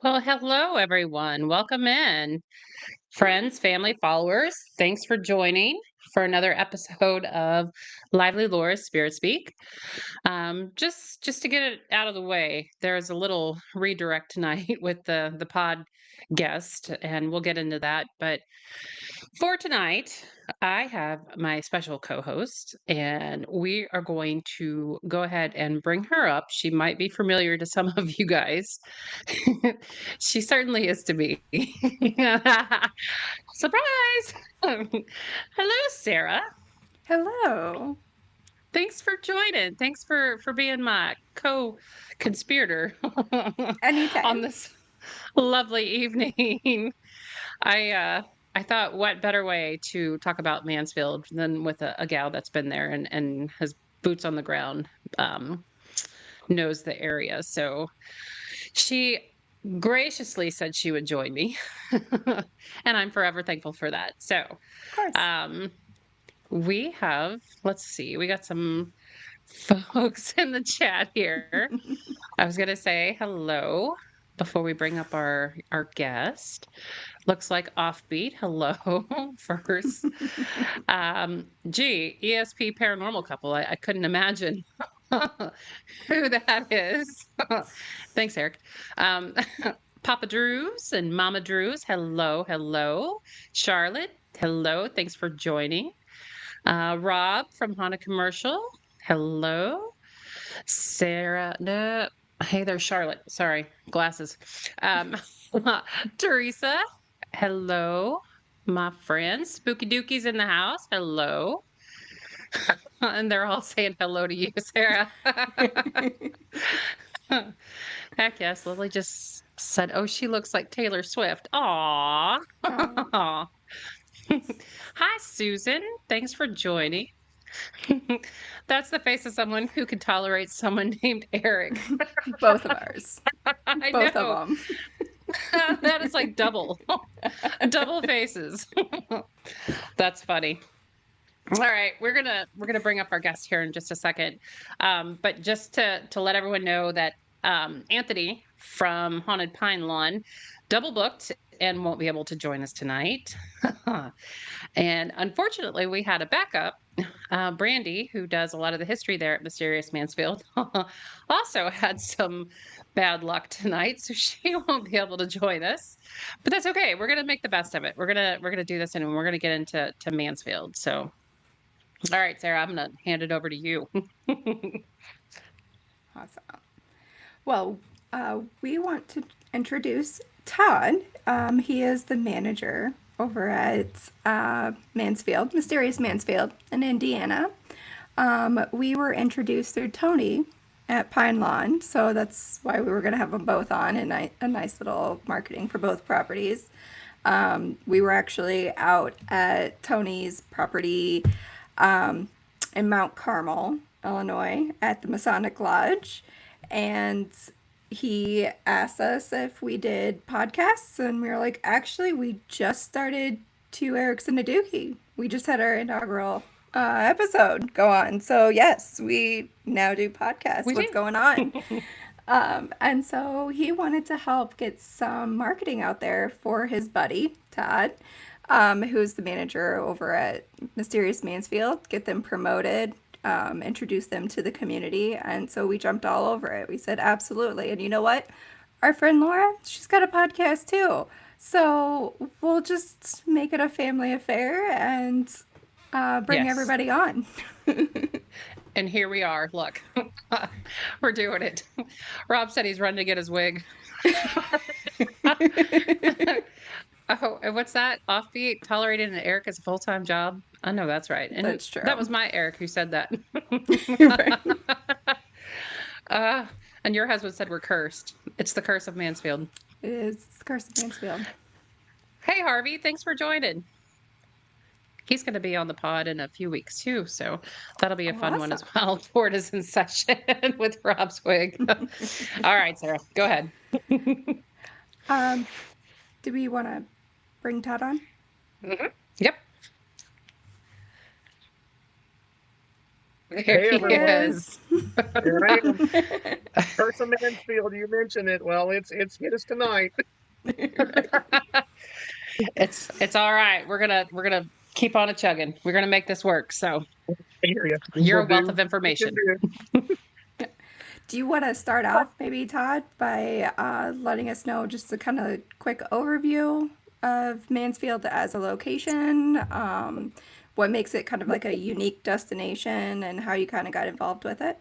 Well, hello, everyone. Welcome in. Friends, family, followers, thanks for joining for another episode of Lively Laura's Spirit Speak. Just to get it out of the way, there's a little redirect tonight with the pod guest, and we'll get into that. But for tonight, I have my special co host, and we are going to go ahead and bring her up. She might be familiar to some of you guys. She certainly is to me. Surprise! Hello, Sarah. Hello. Thanks for joining. Thanks for being my co-conspirator on Anytime. this lovely evening. I uh I thought what better way to talk about Mansfield than with a gal that's been there and has boots on the ground, um, knows the area. So she graciously said she would join me. And I'm forever thankful for that. So Of course. um we have, let's see, we got some folks in the chat here. I was gonna say hello before we bring up our guest. Looks like offbeat. Hello first. Gee, ESP paranormal couple. I couldn't imagine who that is. Thanks, Eric. Um, Papa Drews and Mama Drews. Hello, hello. Charlotte. Hello. Thanks for joining. Rob from Hana Commercial. Hello. Sarah. No. Hey there, Charlotte. Sorry, glasses. Um, Teresa. Hello, my friends. Spooky Dookie's in the house. Hello. And they're all saying hello to you, Sarah. Heck yes, Lily just said, "Oh, she looks like Taylor Swift." Aw. Oh, Hi, Susan. Thanks for joining. That's the face of someone who can tolerate someone named Eric. both of ours. I Both of know. them. That is like double faces. That's funny. All right, we're gonna bring up our guest here in just a second, but just to let everyone know that Anthony from Haunted Pine Lawn double booked and won't be able to join us tonight. And unfortunately, we had a backup, Brandy, who does a lot of the history there at Mysterious Mansfield, also had some bad luck tonight, so she won't be able to join us. But that's okay. We're gonna make the best of it. We're gonna do this, and we're gonna get into Mansfield. So, all right, Sarah, I'm gonna hand it over to you. Awesome. Well, we want to introduce Todd. He is the manager over at Mansfield, Mysterious Mansfield in Indiana. We were introduced through Tony at Pine Lawn, so that's why we were going to have them both on, and a nice little marketing for both properties. We were actually out at Tony's property in Mount Carmel, Illinois, at the Masonic Lodge, and he asked us if we did podcasts, and we were like, actually, we just started Two Erics and a Dookie. We just had our inaugural episode go on. So, yes, we now do podcasts. We What's do. going on? And so he wanted to help get some marketing out there for his buddy, Todd, who's the manager over at Mysterious Mansfield, get them promoted, introduce them to the community. And so we jumped all over it. We said, absolutely. And you know what? Our friend Lora, she's got a podcast too. So we'll just make it a family affair and bring Yes. everybody on. And here we are. Look, we're doing it. Rob said he's running to get his wig. Oh, and what's that? Offbeat, tolerating an Eric as a full-time job. I know that's right. And That's true. that was my Eric who said that. Right. uh, and your husband said we're cursed. It's the curse of Mansfield. It is Curse of Mansfield. Hey, Harvey, thanks for joining. He's going to be on the pod in a few weeks too, so that'll be a Oh, fun one as awesome. well. Ford is in session with Rob's wig. All right, Sarah, go ahead. Um, do we want to bring Todd on? Mhm. Yep. There Hey, he everyone. is. Here I am. Curse of Mansfield, you mentioned it. Well, it's hit us tonight. It's all right. We're gonna keep on a chugging. We're gonna make this work. So I hear you. you're We'll a wealth do of what we can information. do. Do you want to start off, maybe, Todd, by letting us know just a kind of quick overview of Mansfield as a location? What makes it kind of like a unique destination and how you kind of got involved with it?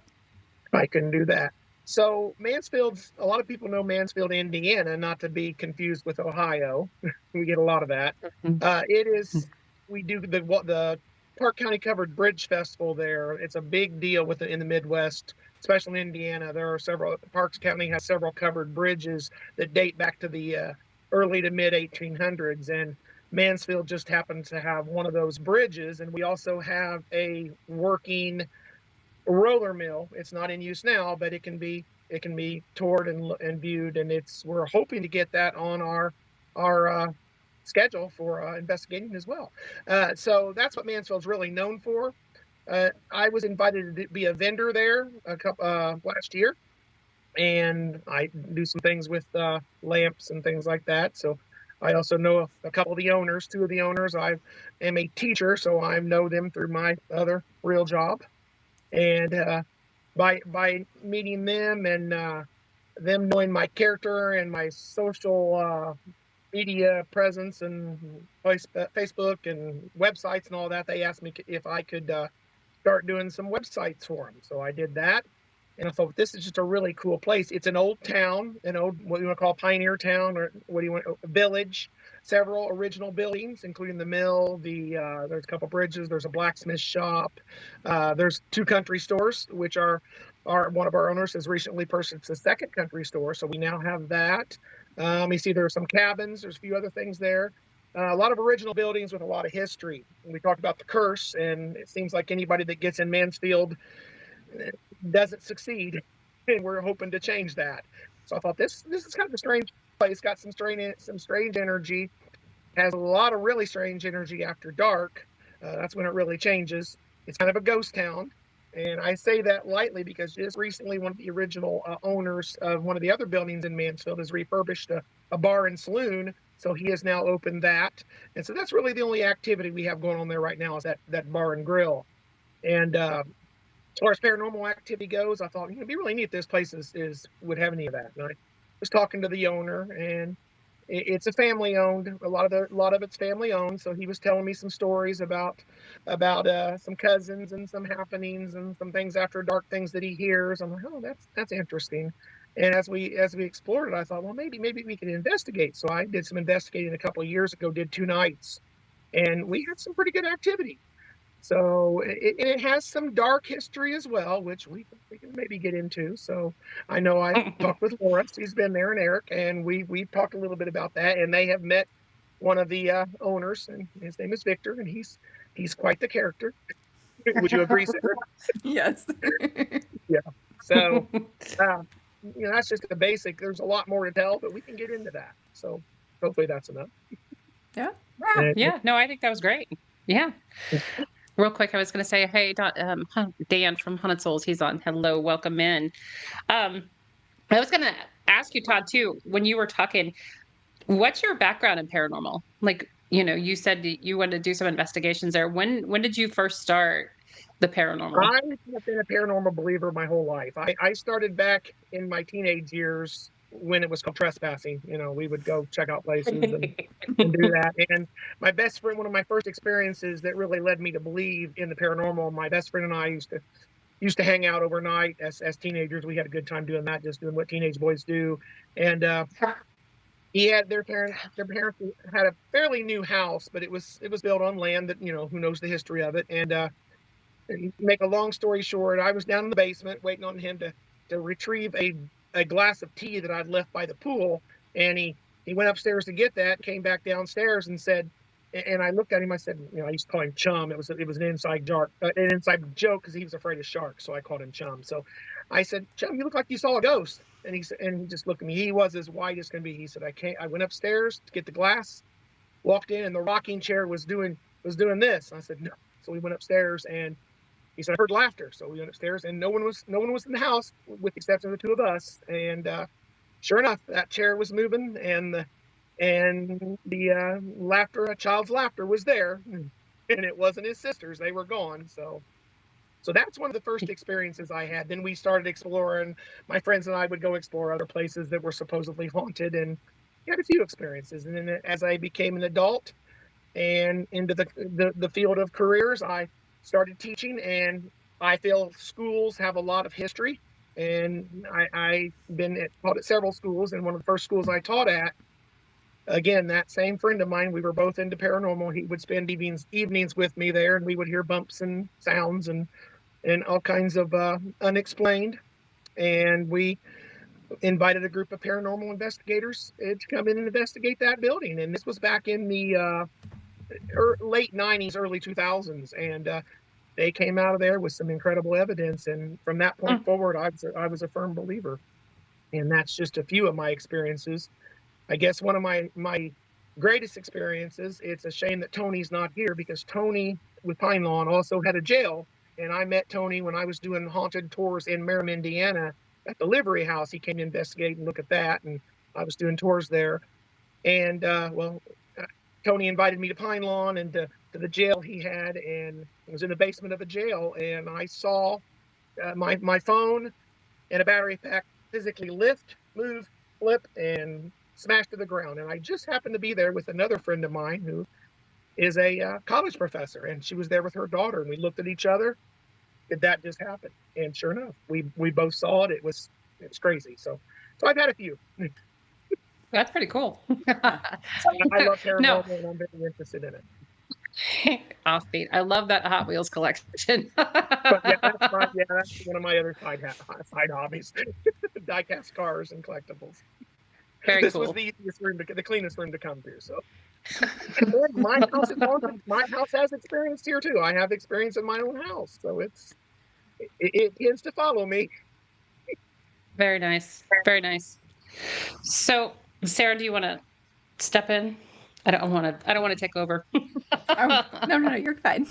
I can do that. So Mansfield's, a lot of people know Mansfield, Indiana, not to be confused with Ohio. We get a lot of that. Mhm. It is, we do the Park County Covered Bridge Festival there. It's a big deal in the Midwest, especially in Indiana. There are Parks County has several covered bridges that date back to the early to mid 1800s. And Mansfield just happens to have one of those bridges. And we also have a working roller mill. It's not in use now, but it can be toured and viewed, and we're hoping to get that on our schedule for investigating as well. So that's what Mansfield's really known for. I was invited to be a vendor there last year, and I do some things with lamps and things like that. So I also know a couple of the owners, two of the owners. I am a teacher, so I know them through my other real job. And by meeting them and them knowing my character and my social media presence and Facebook and websites and all that, they asked me if I could start doing some websites for them. So I did that. And I thought, this is just a really cool place. It's an old town, what you want to call pioneer town, or what do you want, a village. Several original buildings, including the mill. There's a couple bridges. There's a blacksmith shop. There's two country stores, which are one of our owners has recently purchased a second country store, so we now have that. You see, there are some cabins. There's a few other things there. A lot of original buildings with a lot of history. We talked about the curse, and it seems like anybody that gets in Mansfield doesn't succeed, and we're hoping to change that. So I thought this is kind of a strange place. Got some strange energy. Has a lot of really strange energy after dark. That's when it really changes. It's kind of a ghost town, and I say that lightly because just recently one of the original owners of one of the other buildings in Mansfield has refurbished a bar and saloon. So he has now opened that, and so that's really the only activity we have going on there right now is that bar and grill. And as far as paranormal activity goes, I thought it'd be really neat if this place would have any of that. And I was talking to the owner, and it's a family owned. A lot of it's family owned. So he was telling me some stories about some cousins and some happenings and some things after dark, things that he hears. I'm like, oh, that's interesting. And as we explored it, I thought, well, maybe we can investigate. So I did some investigating a couple of years ago. Did 2 nighs, and we had some pretty good activity. So it has some dark history as well, which we can maybe get into. So I know I talked with Lora. She's been there, and Eric, and we've talked a little bit about that. And they have met one of the owners, and his name is Victor, and he's quite the character. Would you agree, Sarah? Yes. Yeah. So that's just the basic. There's a lot more to tell, but we can get into that. So hopefully that's enough. Yeah. Yeah. No, I think that was great. Yeah. Real quick, I was going to say, hey, Dan from Haunted Souls, he's on. Hello, welcome in. I was going to ask you, Todd, too, when you were talking, what's your background in paranormal? Like, you said you wanted to do some investigations there. When did you first start the paranormal? I have been a paranormal believer my whole life. I started back in my teenage years when it was called trespassing. We would go check out places and do that. And my best friend, one of my first experiences that really led me to believe in the paranormal, my best friend and I used to hang out overnight as teenagers. We had a good time doing that, just doing what teenage boys do. And their parents had a fairly new house, but it was built on land that, who knows the history of it. And make a long story short, I was down in the basement waiting on him to retrieve a glass of tea that I'd left by the pool, and he went upstairs to get that, came back downstairs and said, and I looked at him, I said, I used to call him Chum. It was an inside joke because he was afraid of sharks, so I called him Chum. So I said, Chum, you look like you saw a ghost. And he just looked at me. He was as white as can be. He said, I went upstairs to get the glass, walked in, and the rocking chair was doing this. I said, no. So we went upstairs, and he said, I heard laughter. So we went upstairs, and no one was in the house with the exception of the two of us. And sure enough, that chair was moving, and the laughter, a child's laughter, was there, and it wasn't his sisters. They were gone. So that's one of the first experiences I had. Then we started exploring. My friends and I would go explore other places that were supposedly haunted, and had a few experiences. And then as I became an adult and into the field of careers, I started teaching, and I feel schools have a lot of history. And I've been taught at several schools, and one of the first schools I taught at, again, that same friend of mine, we were both into paranormal. He would spend evenings with me there, and we would hear bumps and sounds and all kinds of unexplained. And we invited a group of paranormal investigators to come in and investigate that building. And this was back in the late 90s, early 2000s. And they came out of there with some incredible evidence. And from that point forward, I was a firm believer. And that's just a few of my experiences. I guess one of my greatest experiences, it's a shame that Tony's not here, because Tony with Pine Lawn also had a jail. And I met Tony when I was doing haunted tours in Merrim, Indiana at the Livery House. He came to investigate and look at that. And I was doing tours there. And Tony invited me to Pine Lawn and to the jail he had. And it was in the basement of a jail. And I saw my phone and a battery pack physically lift, move, flip, and smash to the ground. And I just happened to be there with another friend of mine who is a college professor, and she was there with her daughter, and we looked at each other. Did that just happen? And sure enough, we both saw it. It's crazy. So I've had a few. That's pretty cool. I love paranormal, No. and I'm very interested in it. Offbeat. I love that Hot Wheels collection. But yeah, that's one of my other side hobbies: die-cast cars and collectibles. Very This cool. was the easiest room, the cleanest room to come to. So my house is haunted. My house has experience here too. I have experience in my own house, so it tends to follow me. Very nice. Very nice. So, Sarah, do you want to step in? I don't want to take over. Oh, no, you're fine.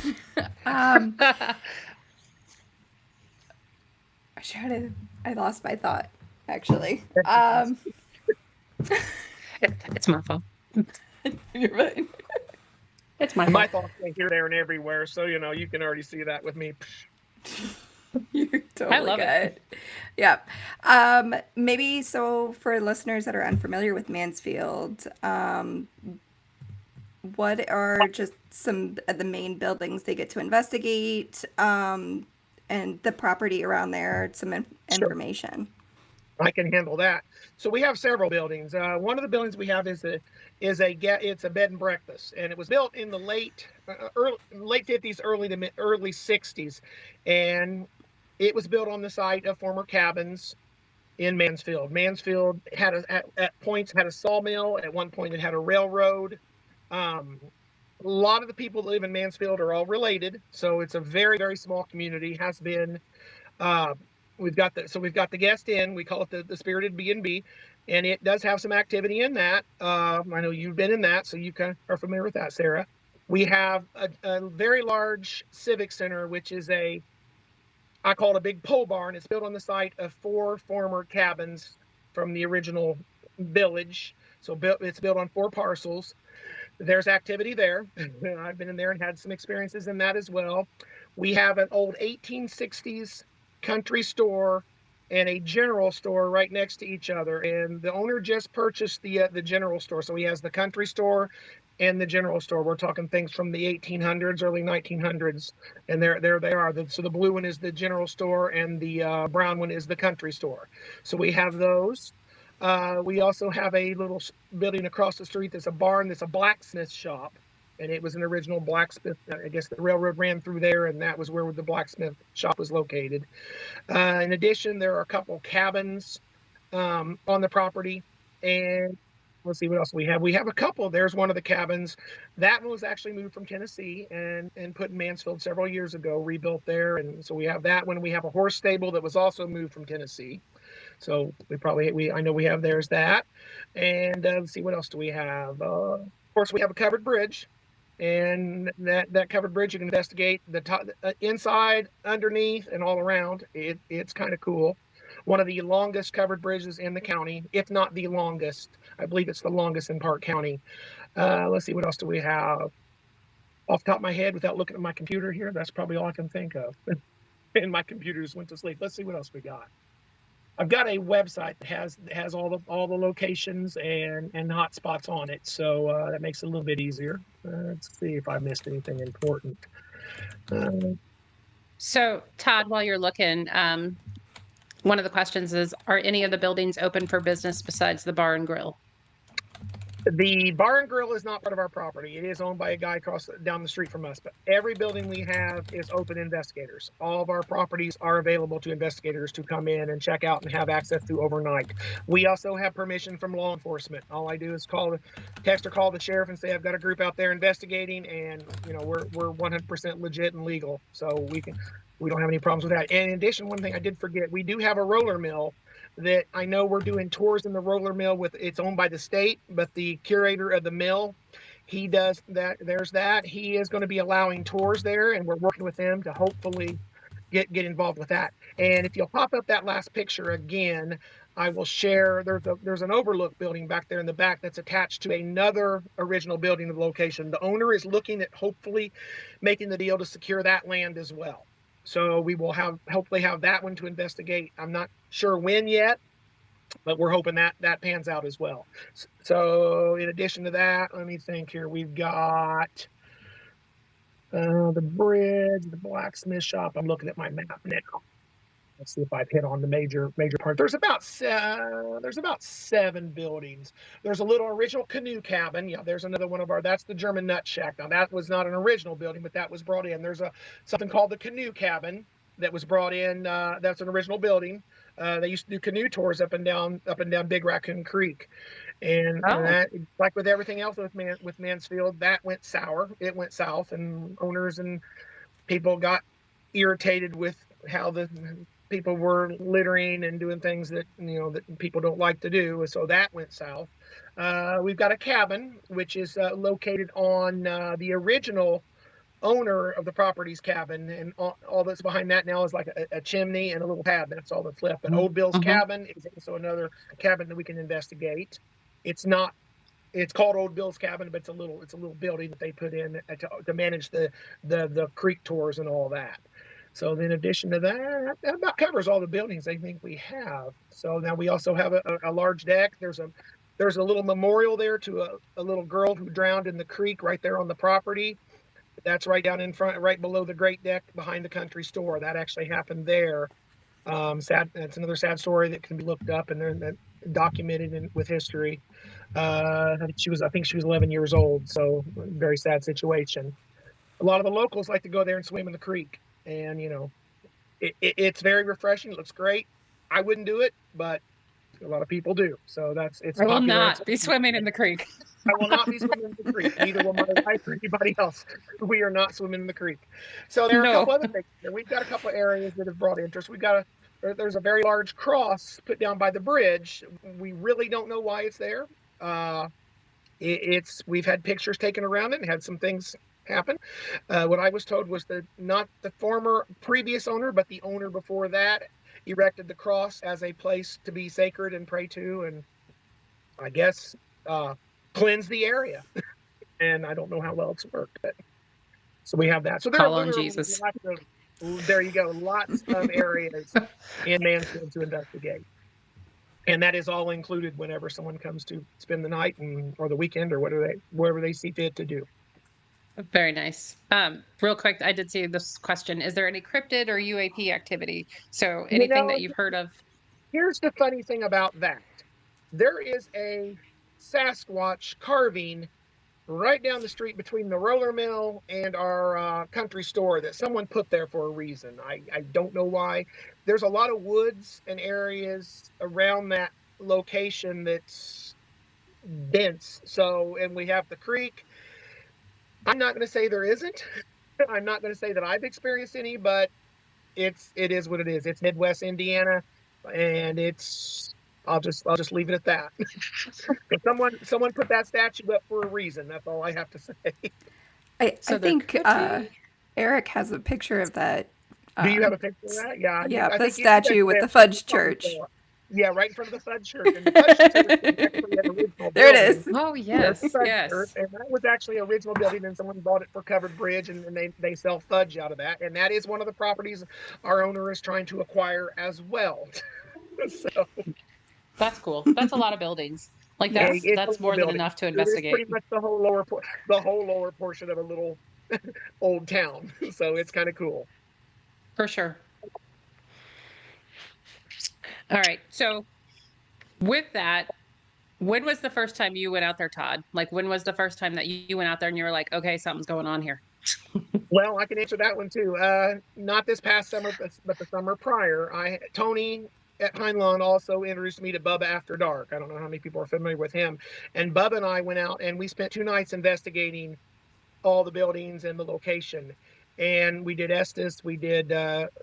I lost my thought, actually. It's my fault. You're right. It's my My fault. thoughts are here, there, and everywhere. So you can already see that with me. You're totally I love good. it. Yeah. Maybe so for listeners that are unfamiliar with Mansfield, what are just some of the main buildings they get to investigate, and the property around there, some information? I can handle that. So we have several buildings. One of the buildings we have it's a bed and breakfast, and it was built in the late 50s, early 60s, and it was built on the site of former cabins in Mansfield. Mansfield had at points had a sawmill. At one point, it had a railroad. A lot of the people that live in Mansfield are all related, so it's a very, very small community. Has been. We've got the guest inn. We call it the Spirited B&B, and it does have some activity in that. I know you've been in that, so you kind of are familiar with that, Sarah. We have a very large civic center, which is I call it a big pole barn. It's built on the site of 4 former cabins from the original village. So it's built on 4 parcels. There's activity there. I've been in there and had some experiences in that as well. We have an old 1860s country store and a general store right next to each other, and the owner just purchased the general store, so he has the country store and the general store. We're talking things from the 1800s, early 1900s, and there they are. So the blue one is the general store, and the brown one is the country store. So we have those. We also have a little building across the street that's a barn that's a blacksmith shop. And it was an original blacksmith. I guess the railroad ran through there, and that was where the blacksmith shop was located. In addition, there are a couple cabins on the property. And let's see what else we have. We have a couple. There's one of the cabins. That one was actually moved from Tennessee and put in Mansfield several years ago, rebuilt there. And so we have that one. We have a horse stable that was also moved from Tennessee. So I know we have there's that. And let's see, what else do we have? Of course, we have a covered bridge. And that covered bridge, you can investigate the top, inside, underneath, and all around. It's kind of cool. One of the longest covered bridges in the county, if not the longest. I believe it's the longest in Park County. Let's see, what else do we have? Off the top of my head, without looking at my computer here, that's probably all I can think of. And my computer just went to sleep. Let's see what else we got. I've got a website that has all the locations and hotspots on it, so that makes it a little bit easier. Let's see if I missed anything important. So, Todd, while you're looking, one of the questions is, are any of the buildings open for business besides the bar and grill? The bar and grill is not part of our property. It is owned by a guy down the street from us, but every building we have is open to investigators. All of our properties are available to investigators to come in and check out and have access to overnight. We also have permission from law enforcement. All I do is text or call the sheriff and say, I've got a group out there investigating, and we're 100% legit and legal. So we don't have any problems with that. And in addition, one thing I did forget, we do have a roller mill that I know we're doing tours in the roller mill it's owned by the state, but the curator of the mill, he does that. He is going to be allowing tours there, and we're working with them to hopefully get involved with that. And if you'll pop up that last picture again, I will share, there's an overlook building back there in the back that's attached to another original building of the location. The owner is looking at hopefully making the deal to secure that land as well. So we will hopefully have that one to investigate. I'm not sure when yet, but we're hoping that pans out as well. So in addition to that, let me think here. We've got the bridge, the blacksmith shop. I'm looking at my map now. Let's see if I've hit on the major part. There's about 7 buildings. There's a little original canoe cabin. Yeah, there's another one that's the German Nut Shack. Now that was not an original building, but that was brought in. There's something called the canoe cabin that was brought in. That's an original building. They used to do canoe tours up and down Big Raccoon Creek. And that, like with everything else with Mansfield, that went sour. It went south, and owners and people got irritated with how the people were littering and doing things that that people don't like to do. So that went south. We've got a cabin which is located on the original owner of the property's cabin, and all that's behind that now is like a chimney and a little pad. That's all that's left. But Old Bill's cabin is also another cabin that we can investigate. It's called Old Bill's cabin, but it's a little building that they put in to manage the creek tours and all that. So in addition to that about covers all the buildings I think we have. So now we also have a large deck. There's a little memorial there to a little girl who drowned in the creek right there on the property. That's right down in front, right below the great deck behind the country store. That actually happened there. Sad. That's another sad story that can be looked up and then documented with history. I think she was 11 years old. So very sad situation. A lot of the locals like to go there and swim in the creek. And it's very refreshing. It looks great. I wouldn't do it, but a lot of people do. So it's. I will not be swimming in the creek. I will not be swimming in the creek. Neither will my wife or anybody else. We are not swimming in the creek. So there are a couple other things. We've got a couple of areas that have brought interest. There's a very large cross put down by the bridge. We really don't know why it's there. We've had pictures taken around it and had some things happen. What I was told was that not the previous owner, but the owner before that erected the cross as a place to be sacred and pray to, and I guess cleanse the area. And I don't know how well it's worked, but so we have that. So there are Jesus. There you go. Lots of areas in Mansfield to investigate. And that is all included whenever someone comes to spend the night or the weekend or wherever they see fit to do. Very nice. Real quick, I did see this question. Is there any cryptid or UAP activity? So anything that you've heard of? Here's the funny thing about that. There is a Sasquatch carving right down the street between the roller mill and our country store that someone put there for a reason. I don't know why. There's a lot of woods and areas around that location that's dense. So, and we have the creek. I'm not going to say there isn't. I'm not going to say that I've experienced any, but it is what it is. It's Midwest Indiana, and I'll just leave it at that. Someone put that statue up for a reason. That's all I have to say. I So there think could be. Eric has a picture of that. Do you have a picture of that? Yeah, Yeah, I the think you said statue with that the fudge you probably church. saw it. Yeah, right in front of the fudge church. And the fudge church is actually an original There it building. is. Oh, There's the yes, fudge church, yes. and that was actually an original building, and someone bought it for covered bridge, and they sell fudge out of that. And that is one of the properties our owner is trying to acquire as well. So That's cool. That's a lot of buildings. Like yeah, Yeah. it's a that's little more than building. enough to It is investigate. pretty much the whole lower portion of a little old town. So it's kind of cool. For sure. All right. So with that, when was the first time you went out there, Todd? Like when was the first time that you went out there and you were like, okay, something's going on here? Well, I can answer that one too. Not this past summer, but the summer prior. Tony at Pine Lawn also introduced me to Bubba After Dark. I don't know how many people are familiar with him. And Bubba and I went out and we spent 2 nights investigating all the buildings and the location. And we did Estes, we did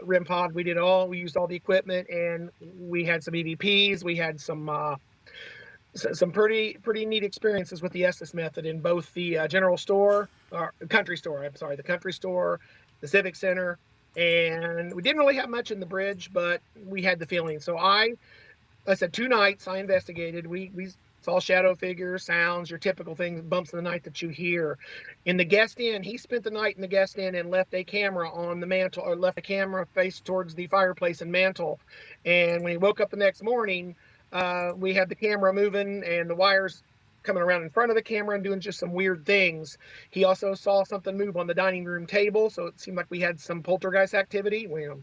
RIM pod, we used all the equipment, and we had some EVPs, we had some pretty neat experiences with the Estes method in both the general store or country store. I'm sorry, the country store, the civic center, and we didn't really have much in the bridge, but we had the feeling. So I said 2 nights I investigated. We saw shadow figures, sounds, your typical things, bumps in the night that you hear. In the guest inn, he spent the night in the guest inn and left a camera on the mantle, or left a camera face towards the fireplace and mantle. And when he woke up the next morning, we had the camera moving and the wires coming around in front of the camera and doing just some weird things. He also saw something move on the dining room table, so it seemed like we had some poltergeist activity. Well,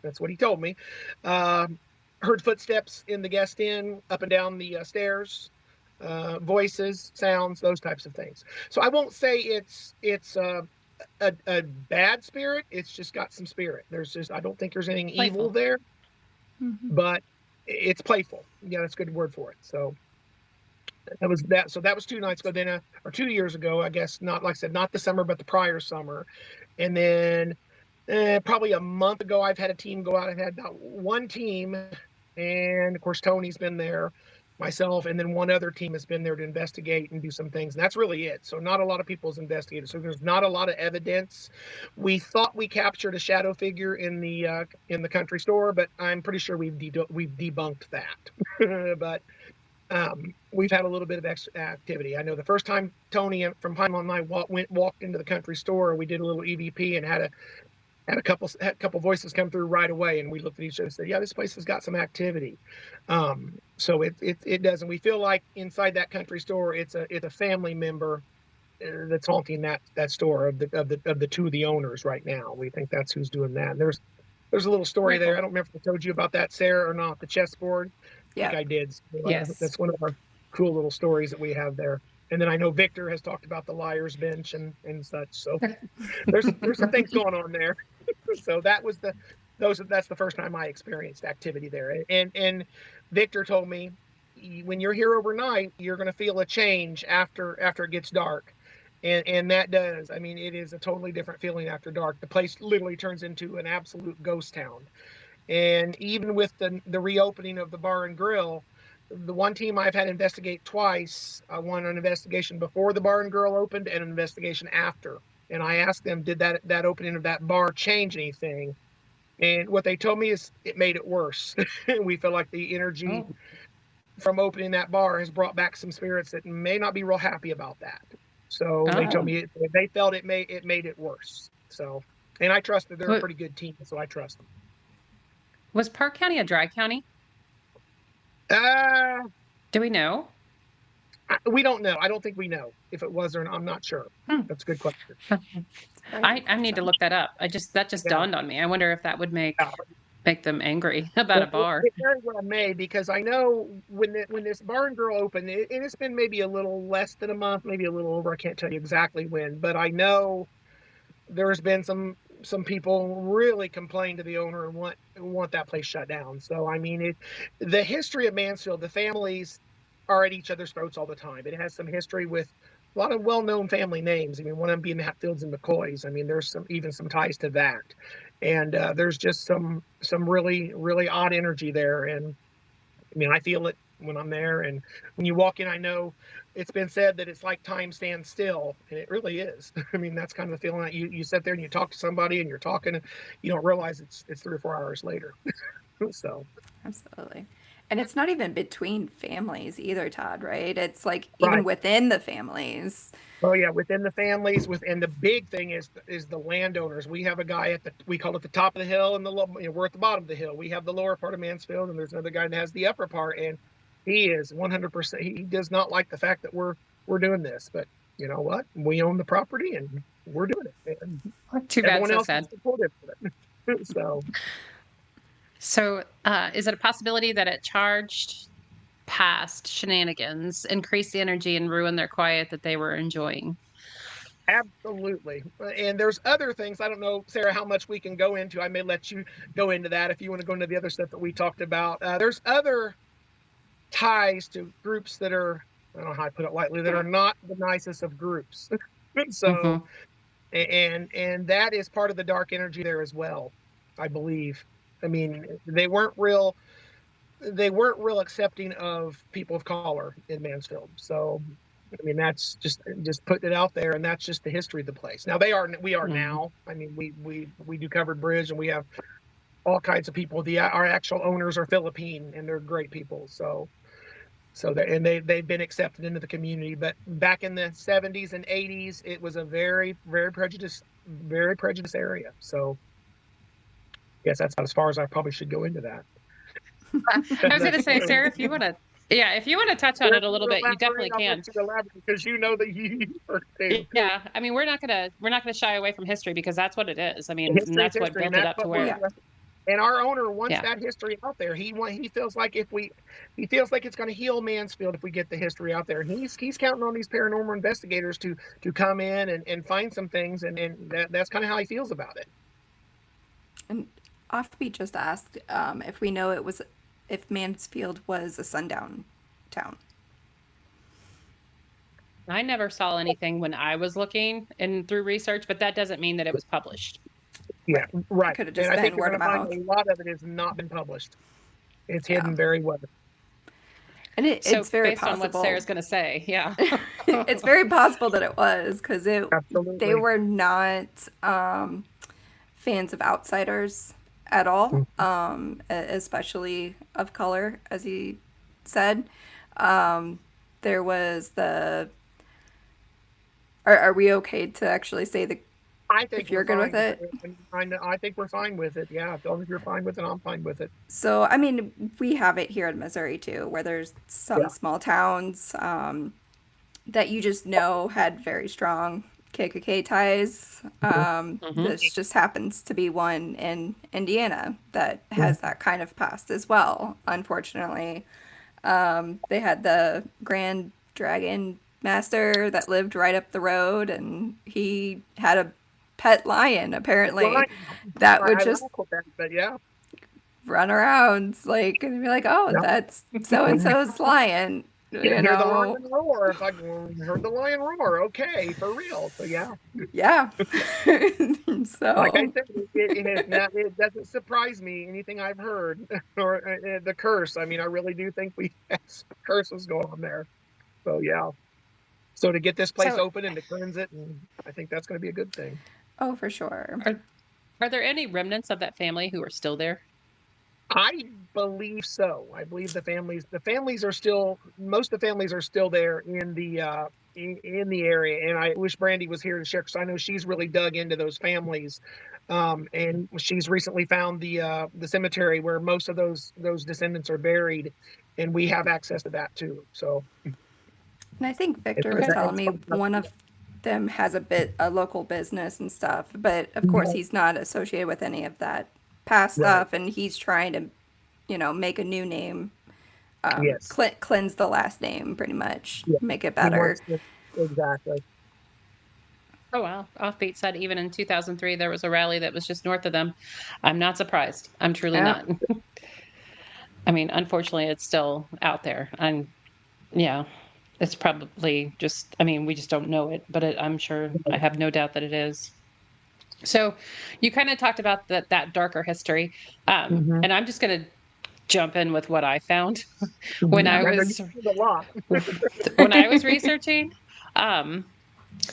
that's what he told me. Heard footsteps in the guest inn, up and down the stairs, voices, sounds, those types of things. So I won't say it's a bad spirit. It's just got some spirit. I don't think there's anything Playful. evil there, Mm-hmm. but it's playful. Yeah, that's a good word for it. So that was that. So that was 2 nights ago. Then, or 2 years ago, I guess. Not, like I said, not the summer, but the prior summer. And then probably a month ago, I've had a team go out. I've had about one team, and of course Tony's been there, myself, and then one other team has been there to investigate and do some things. And that's really it. So not a lot of people's investigated. So there's not a lot of evidence. We thought we captured a shadow figure in the country store, but I'm pretty sure we've debunked that. But we've had a little bit of extra activity. I know the first time Tony from Pine Lawn and I walked into the country store, we did a little EVP and had a couple voices come through right away, and we looked at each other and said, yeah, this place has got some activity. So it does. And we feel like inside that country store, it's a family member that's haunting that store of the two of the owners right now. We think that's who's doing that. And there's a little story there. I don't remember if I told you about that, Sarah, or not. The chessboard. Yeah. I think I did. Yes. That's one of our cool little stories that we have there. And then I know Victor has talked about the liar's bench and such. So there's some things going on there. So that's the first time I experienced activity there. And Victor told me, when you're here overnight, you're going to feel a change after it gets dark. And that does. I mean, it is a totally different feeling after dark. The place literally turns into an absolute ghost town. And even with the reopening of the bar and grill, the one team I've had investigate twice, I won an investigation before the bar and grill opened and an investigation after. And I asked them, did that opening of that bar change anything? And what they told me is it made it worse. We feel like the energy from opening that bar has brought back some spirits that may not be real happy about that. So they told me they felt it made it worse. So, and I trust that they're a pretty good team, so I trust them. Was Park County a dry county? Do we know? We don't know. I don't think we know if it was or not. I'm not sure. That's a good question. I need to look that up. That just dawned on me. I wonder if that would make them angry about a bar. It very well may, because I know when this bar and grill opened, it's been maybe a little less than a month, maybe a little over. I can't tell you exactly when, but I know there's been some people really complain to the owner and want that place shut down. So I mean, the history of Mansfield, the families are at each other's throats all the time. It has some history with a lot of well-known family names. I mean, one of them being the Hatfields and McCoys. I mean, there's even some ties to that. And there's just some really, really odd energy there. And I mean, I feel it when I'm there. And when you walk in, I know it's been said that it's like time stands still, and it really is. I mean, that's kind of the feeling that you sit there and you talk to somebody and you're talking, and you don't realize it's 3 or 4 hours later. So Absolutely. And it's not even between families either, Todd, right? It's like even right. within the families. Oh yeah, within the families, and the big thing is the landowners. We have a guy we call it the top of the hill, and we're at the bottom of the hill. We have the lower part of Mansfield, and there's another guy that has the upper part, and he is 100%. He does not like the fact that we're doing this, but you know what? We own the property, and we're doing it. And Too bad, everyone so else sad. is supportive of it. So, is it a possibility that it charged past shenanigans, increased the energy, and ruined their quiet that they were enjoying? Absolutely. And there's other things. I don't know, Sarah, how much we can go into. I may let you go into that if you want to go into the other stuff that we talked about. There's other ties to groups that are, I don't know how I put it lightly, that are not the nicest of groups. So, and that is part of the dark energy there as well, I believe. I mean, they weren't real accepting of people of color in Mansfield. So, I mean, that's just putting it out there, and that's just the history of the place. Now we are now. I mean, we do covered bridge, and we have all kinds of people. Our actual owners are Philippine, and they're great people. So they've been accepted into the community. But back in the 70s and 80s, it was a very, very prejudiced area. So yes, that's about as far as I probably should go into that. I was going to say, Sarah, if you want to touch on it a little bit, you definitely can. Because you know that you Yeah, I mean, we're not gonna shy away from history, because that's what it is. I mean, that's what built it up to where. And our owner wants that history out there. He feels like it's going to heal Mansfield if we get the history out there. And he's counting on these paranormal investigators to come in and find some things, and that's kind of how he feels about it. And Offbeat just asked if we know if Mansfield was a sundown town. I never saw anything when I was looking and through research, but that doesn't mean that it was published. Yeah, right. Could have just been word of mouth. A lot of it has not been published. It's hidden very well. And it's very based possible. on what Sarah's going to say, yeah. It's very possible that it was, because Absolutely. they were not fans of outsiders at all, especially of color, as he said. There was the... Are we okay to actually say the... I think if you're good with it? I think we're fine with it. Yeah, as long as you're fine with it, I'm fine with it. So, I mean, we have it here in Missouri, too, where there's some small towns that you just know had very strong KKK ties. This just happens to be one in Indiana that has that kind of past as well, unfortunately. They had the Grand Dragon Master that lived right up the road, and he had a pet lion, apparently, that would just run around, like, and be like, oh, that's so-and-so's lion. Hear the lion roar. It's like, heard the lion roar. Okay, for real. So yeah. So, like I said, it doesn't surprise me anything I've heard or the curse. I mean, I really do think we have some curses going on there. So so to get this place open and to cleanse it, and I think that's going to be a good thing. Oh, for sure. Are there any remnants of that family who are still there? I believe so. I believe the families are still, most of the families are still there in the area. And I wish Brandy was here to share, because I know she's really dug into those families. And she's recently found the cemetery where most of those descendants are buried, and we have access to that too. So, and I think Victor was telling me one of them has a local business and stuff, but of course he's not associated with any of that past stuff, and he's trying to, make a new name, cleanse the last name, pretty much, make it better. Exactly. Oh, wow. Offbeat said even in 2003, there was a rally that was just north of them. I'm not surprised. I'm truly not. I mean, unfortunately, it's still out there. It's probably just, we just don't know it, but I'm sure, I have no doubt that it is. So you kind of talked about that darker history. And I'm just going to jump in with what I found when I was a lot. when I was researching. Um,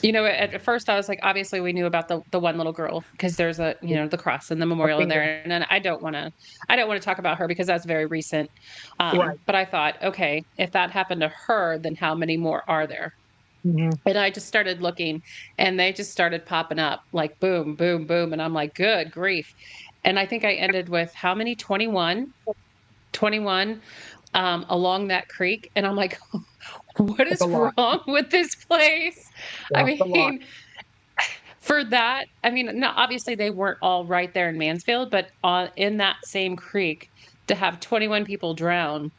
at first I was like, obviously we knew about the one little girl because there's the cross and the memorial there, and then I don't want to talk about her because that's very recent. Right. But I thought, okay, if that happened to her, then how many more are there? Mm-hmm. And I just started looking, and they just started popping up like boom, boom, boom, and I'm like, good grief. And I think I ended with how many? 21 along that creek, and I'm like, what That's a is lot. wrong with this place? I Yeah, it's a lot. mean, for that, I mean, no, obviously they weren't all right there in Mansfield, but in that same creek, to have 21 people drown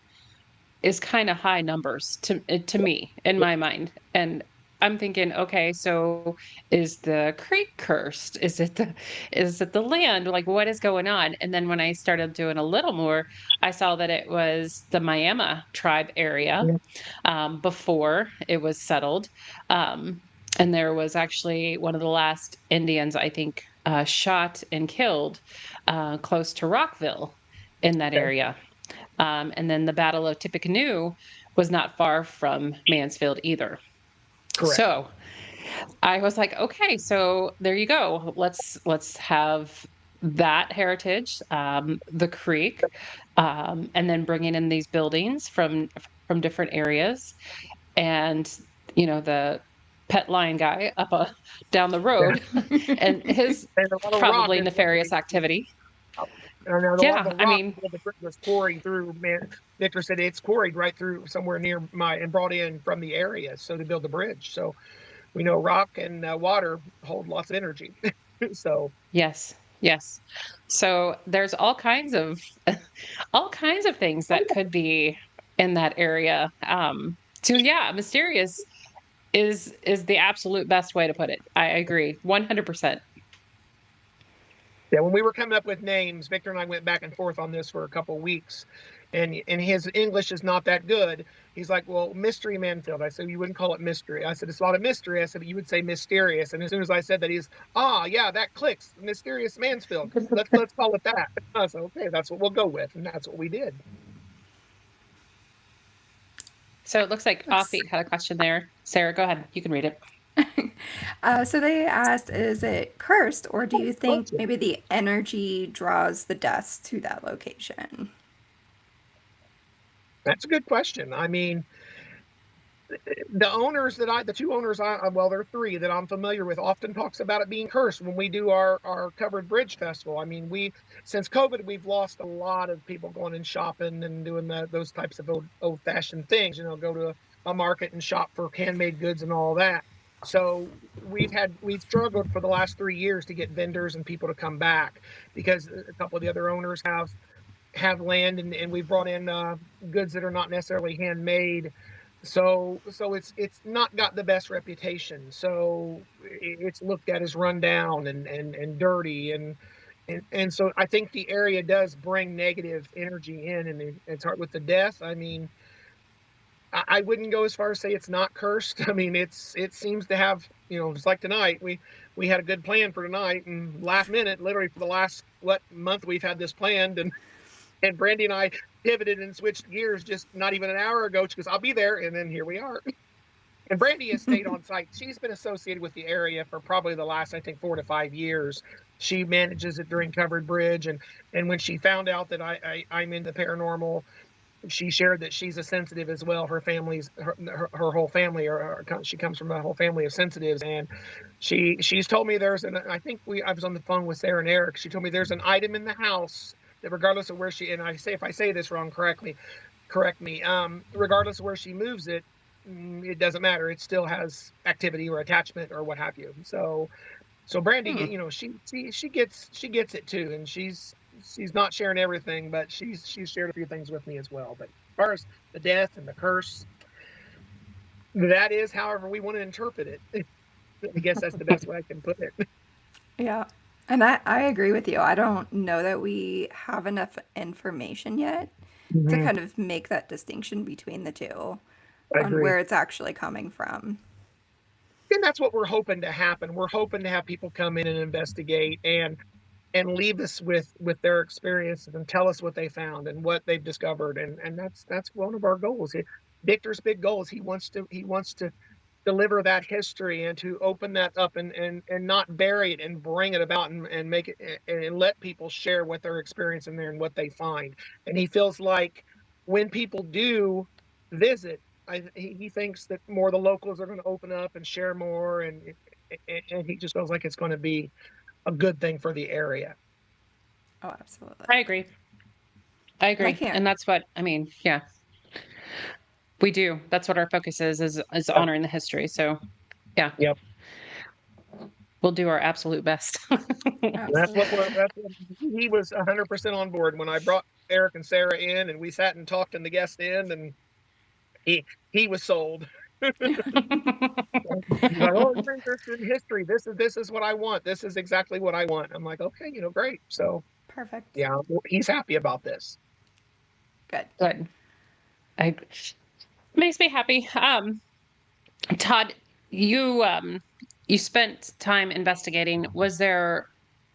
is kind of high numbers to me in my mind. And I'm thinking, okay, so is the creek cursed? Is it the land? Like, what is going on? And then when I started doing a little more, I saw that it was the Miami tribe area, Yeah. before it was settled. Um, and there was actually one of the last Indians, I think, shot and killed close to Rockville in that Okay. area. And then the Battle of Tippecanoe was not far from Mansfield either. Correct. So I was like, okay, so there you go. Let's have that heritage, the creek, and then bringing in these buildings from different areas, and the pet lion guy down the Yeah. road, and his And a lot of rock probably is what nefarious activity. and a lot of Yeah, the I rock mean, the brick was quarried through. Man, Victor said it's quarried right through somewhere near and brought in from the area, so to build the bridge. So we know rock and water hold lots of energy. So yes, yes. So there's all kinds of all kinds of things that could be in that area. So yeah, mysterious is the absolute best way to put it. I agree, 100%. yeah, when we were coming up with names, Victor and I went back and forth on this for a couple of weeks, and his English is not that good. He's like, "Well, Mystery Manfield." I said, "You wouldn't call it mystery." I said, "It's not a mystery." I said, "You would say mysterious." And as soon as I said that, yeah, that clicks. Mysterious Mansfield. Let's call it that. I said, "Okay, that's what we'll go with," and that's what we did. So it looks like Offbeat had a question there. Sarah, go ahead. You can read it. So they asked, is it cursed, or do you think maybe the energy draws the deaths to that location? That's a good question. I mean, the two owners well, there are three that I'm familiar with, often talks about it being cursed when we do our covered bridge festival. I mean, since COVID, we've lost a lot of people going and shopping and doing those types of old fashioned things, go to a market and shop for handmade goods and all that. So we've struggled for the last 3 years to get vendors and people to come back, because a couple of the other owners have land, and we've brought in goods that are not necessarily handmade. So it's not got the best reputation. So it's looked at as run down and dirty, and so I think the area does bring negative energy in, and it's hard with the death. I mean, I wouldn't go as far as say it's not cursed. I mean, it seems to have, it's like tonight. We had a good plan for tonight, and last minute, literally for the last month, we've had this planned, and Brandy and I pivoted and switched gears just not even an hour ago. She goes, "I'll be there," and then here we are. And Brandy has stayed on site. She's been associated with the area for probably the last, I think, 4 to 5 years. She manages it during Covered Bridge, and when she found out that I'm into paranormal, she shared that she's a sensitive as well. Her whole family, she comes from a whole family of sensitives, and she's told me I think I was on the phone with Sarah and Eric. She told me there's an item in the house that, regardless of where and if I say this wrong, correct me. Regardless of where she moves it, it doesn't matter. It still has activity or attachment or what have you. So Brandy, she gets it too, and she's not sharing everything, but she's shared a few things with me as well. But as far as the death and the curse, that is however we want to interpret it. I guess that's the best way I can put it. Yeah. And I agree with you. I don't know that we have enough information yet to kind of make that distinction between the two on where it's actually coming from. And that's what we're hoping to happen. We're hoping to have people come in and investigate. And and leave us with their experiences and tell us what they found and what they've discovered. And that's one of our goals. Victor's big goal is he wants to deliver that history and to open that up and not bury it and bring it about and make it and let people share what they're experiencing there and what they find. And he feels like when people do visit, he thinks that more of the locals are going to open up and share more, and he just feels like it's going to be a good thing for the area. Oh, absolutely. I agree. And that's what, I mean, yeah. We do. That's what our focus is honoring the history. So, yeah. Yep. We'll do our absolute best. That's what he was 100% on board when I brought Eric and Sarah in, and we sat and talked in the guest inn, and he was sold. He's like, oh, you're interested in history. This is what I want. This is exactly what I want. I'm like, okay, great. So perfect. Yeah, he's happy about this. Good. Makes me happy. Todd, you spent time investigating. Was there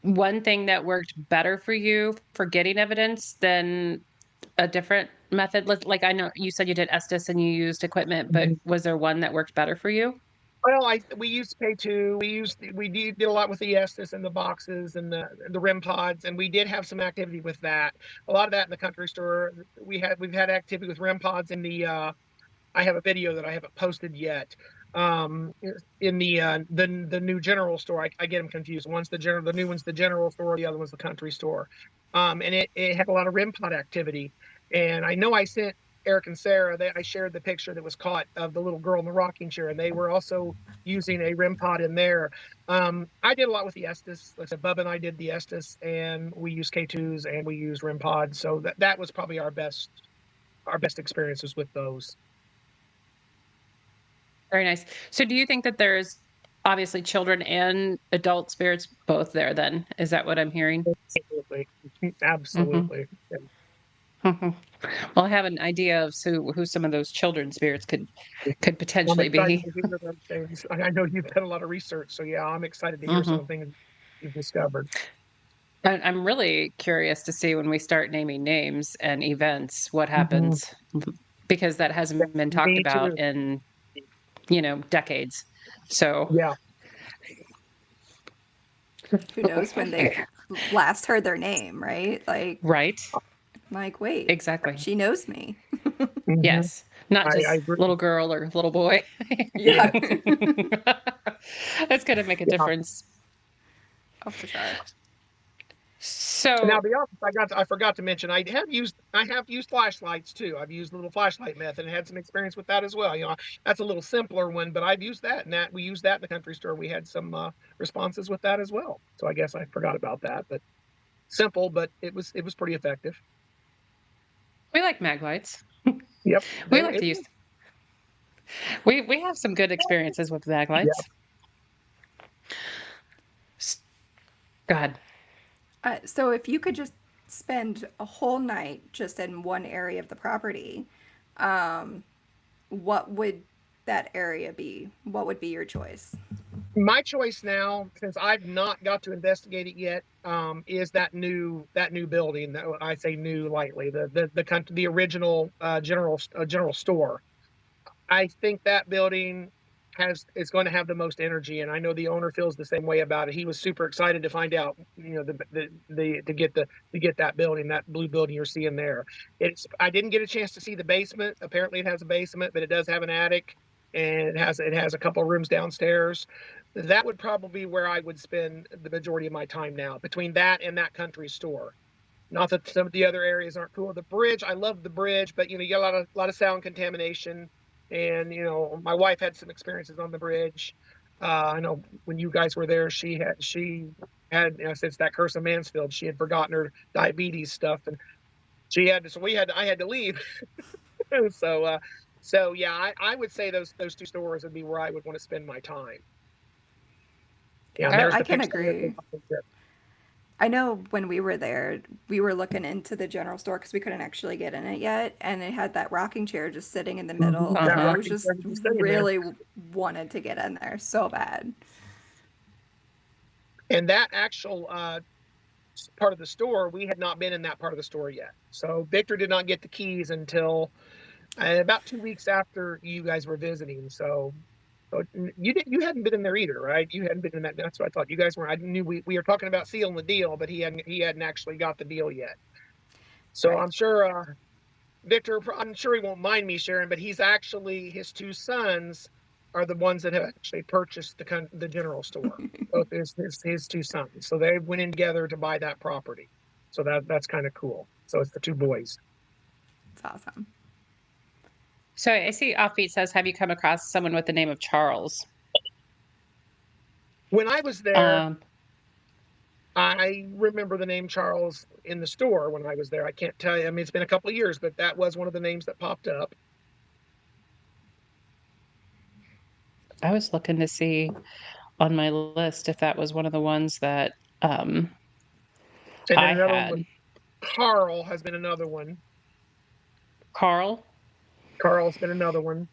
one thing that worked better for you for getting evidence than a different method? Like, I know you said you did Estes and you used equipment, but was there one that worked better for you? Well, we used K2. We did a lot with the Estes and the boxes and the REM pods, and we did have some activity with that. A lot of that in the country store. We've had activity with REM pods in the. I have a video that I haven't posted yet. In the new general store, I get them confused. The new one's the general store, the other one's the country store. And it had a lot of REM pod activity. And I know I sent Eric and Sarah, I shared the picture that was caught of the little girl in the rocking chair, and they were also using a REM pod in there. I did a lot with the Estes. Like I said, Bubba and I did the Estes, and we used K2s and we used REM pods. So that was probably our best experiences with those. Very nice. So do you think that there's obviously children and adult spirits both there then? Is that what I'm hearing? Absolutely. Mm-hmm. Well, I have an idea of who some of those children spirits could potentially be. I know you've done a lot of research, so yeah, I'm excited to hear some of the things you've discovered. I'm really curious to see when we start naming names and events, what happens, because that hasn't been talked about in decades. So yeah, who knows when they last heard their name, right? Like, wait, exactly. She knows me. Yes, not just little girl or little boy. Yeah, that's going to make a difference. Oh, for sure. So now the office, I forgot to mention, I have used flashlights too. I've used the little flashlight method and had some experience with that as well. That's a little simpler one, but I've used that, and we used that in the country store. We had some responses with that as well. So I guess I forgot about that, but simple, but it was pretty effective. We like mag lights. Yep. We like to use. We have some good experiences with mag lights. Yep. Go ahead. So if you could just spend a whole night just in one area of the property, what would that area be? What would be your choice? My choice now, since I've not got to investigate it yet, is that new building. I say new lightly. The original general store. I think that building is going to have the most energy, and I know the owner feels the same way about it. He was super excited to find out, to get that building, that blue building you're seeing there. I didn't get a chance to see the basement. Apparently, it has a basement, but it does have an attic, and it has a couple of rooms downstairs. That would probably be where I would spend the majority of my time now, between that and that country store. Not that some of the other areas aren't cool. The bridge, I love the bridge, but you get a lot of sound contamination. And my wife had some experiences on the bridge. I know when you guys were there, she had since that curse of Mansfield, she had forgotten her diabetes stuff, and I had to leave. So yeah, I would say those two stores would be where I would want to spend my time. Yeah, I can agree. I know when we were there, we were looking into the general store because we couldn't actually get in it yet, and it had that rocking chair just sitting in the middle. And I was just really wanted to get in there so bad. And that actual part of the store, we had not been in that part of the store yet. So Victor did not get the keys until about 2 weeks after you guys were visiting. So you hadn't been in there either, right? You hadn't been in that. That's what I thought. You guys were. I knew we were talking about sealing the deal, but he hadn't actually got the deal yet. So Right. I'm sure Victor. I'm sure he won't mind me sharing, but he's actually, his two sons are the ones that have actually purchased the general store. Both his two sons. So they went in together to buy that property. So that's kind of cool. So it's the two boys. It's awesome. So I see Offbeat says, have you come across someone with the name of Charles? When I was there, I remember the name Charles in the store when I was there. I can't tell you. I mean, it's been a couple of years, but that was one of the names that popped up. I was looking to see on my list if that was one of the ones that And then I another had. one, Carl has been another one. Carl's been another one.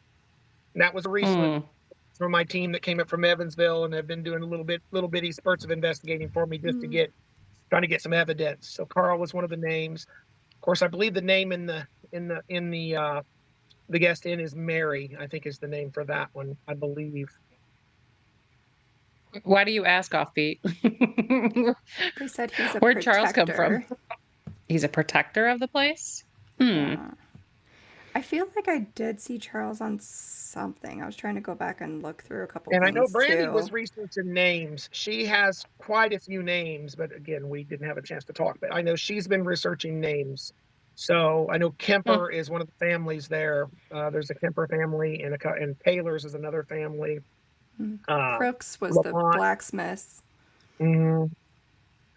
And that was recently from my team that came up from Evansville and have been doing little bitty spurts of investigating for me just to trying to get some evidence. So Carl was one of the names. Of course, I believe the name in the guest inn is Mary, I think is the name for that one, I believe. Why do you ask, Offbeat? They said he's a Where'd protector. Charles come from? He's a protector of the place? Yeah. I feel like I did see Charles on something. I was trying to go back and look through a couple And things I know Brandy too. was researching names. She has quite a few names, but again, we didn't have a chance to talk. But I know she's been researching names. So I know Kemper is one of the families there. There's a Kemper family, and Taylor's is another family. Crooks was Lamont. the blacksmith.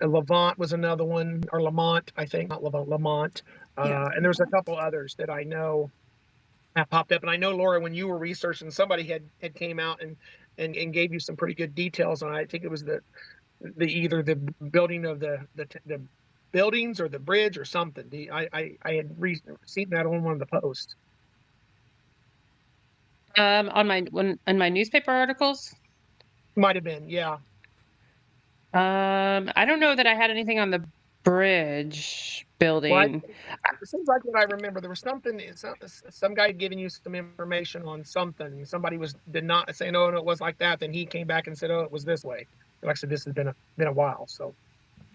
Levant was another one, or Lamont, I think, not Levant, Lamont. Yeah, and there's a couple others that I know have popped up. And I know, Laura, when you were researching, somebody had came out and gave you some pretty good details on. I think it was the either the building of the buildings or the bridge or something. I had seen that on one of the posts. In my newspaper articles? Might have been, yeah. I don't know that I had anything on the bridge building. Well, it seems like what I remember, there was something, some guy giving you some information on something. Somebody did not say, no, it was like that. Then he came back and said, oh, it was this way. Like I said, this has been a while, so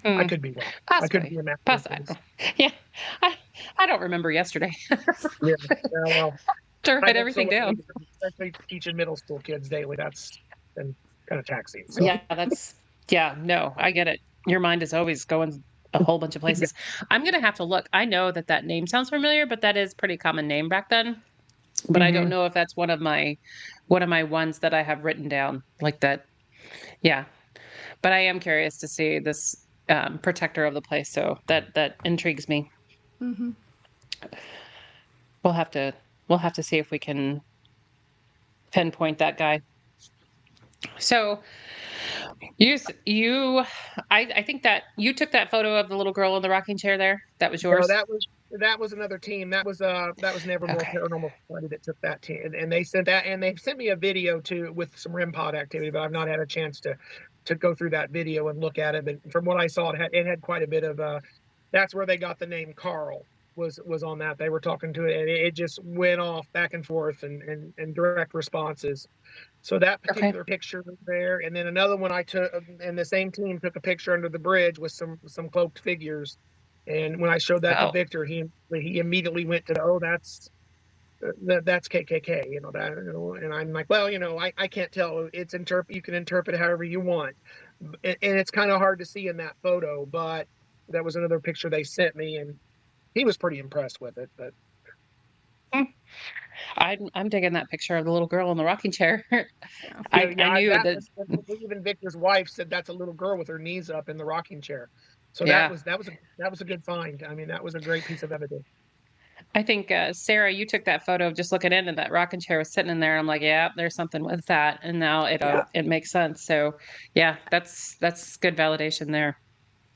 I could be wrong. Possibly. I could be imagining. Yeah, I don't remember yesterday. Yeah, well, to write everything down. Especially teaching middle school kids daily, that's been kind of taxing. So. Yeah, no, I get it. Your mind is always going a whole bunch of places. I'm gonna have to look. I know that name sounds familiar, but that is a pretty common name back then. But I don't know if that's one of my ones that I have written down like that. Yeah, but I am curious to see this protector of the place. So that intrigues me. We'll have to see if we can pinpoint that guy. So I think that you took that photo of the little girl in the rocking chair there. That was yours. No, that was another team. That was Nevermore Paranormal Society that took that team, and they sent me a video too with some REM pod activity, but I've not had a chance to go through that video and look at it. But from what I saw, it had quite a bit of. That's where they got the name Carl. Was on that. They were talking to it, and it just went off back and forth and direct responses. So that particular picture was there, and then another one I took, and the same team took a picture under the bridge with some cloaked figures. And when I showed that to Victor, he immediately went to, that's KKK, and I'm like, well, I can't tell. You can interpret however you want, and it's kind of hard to see in that photo, but that was another picture they sent me, and he was pretty impressed with it. But I'm digging that picture of the little girl in the rocking chair. I knew that. Even Victor's wife said that's a little girl with her knees up in the rocking chair. So that was a good find. I mean, that was a great piece of evidence. I think Sarah, you took that photo of just looking in, and that rocking chair was sitting in there. I'm like, yeah, there's something with that, and now it makes sense. So yeah, that's good validation there.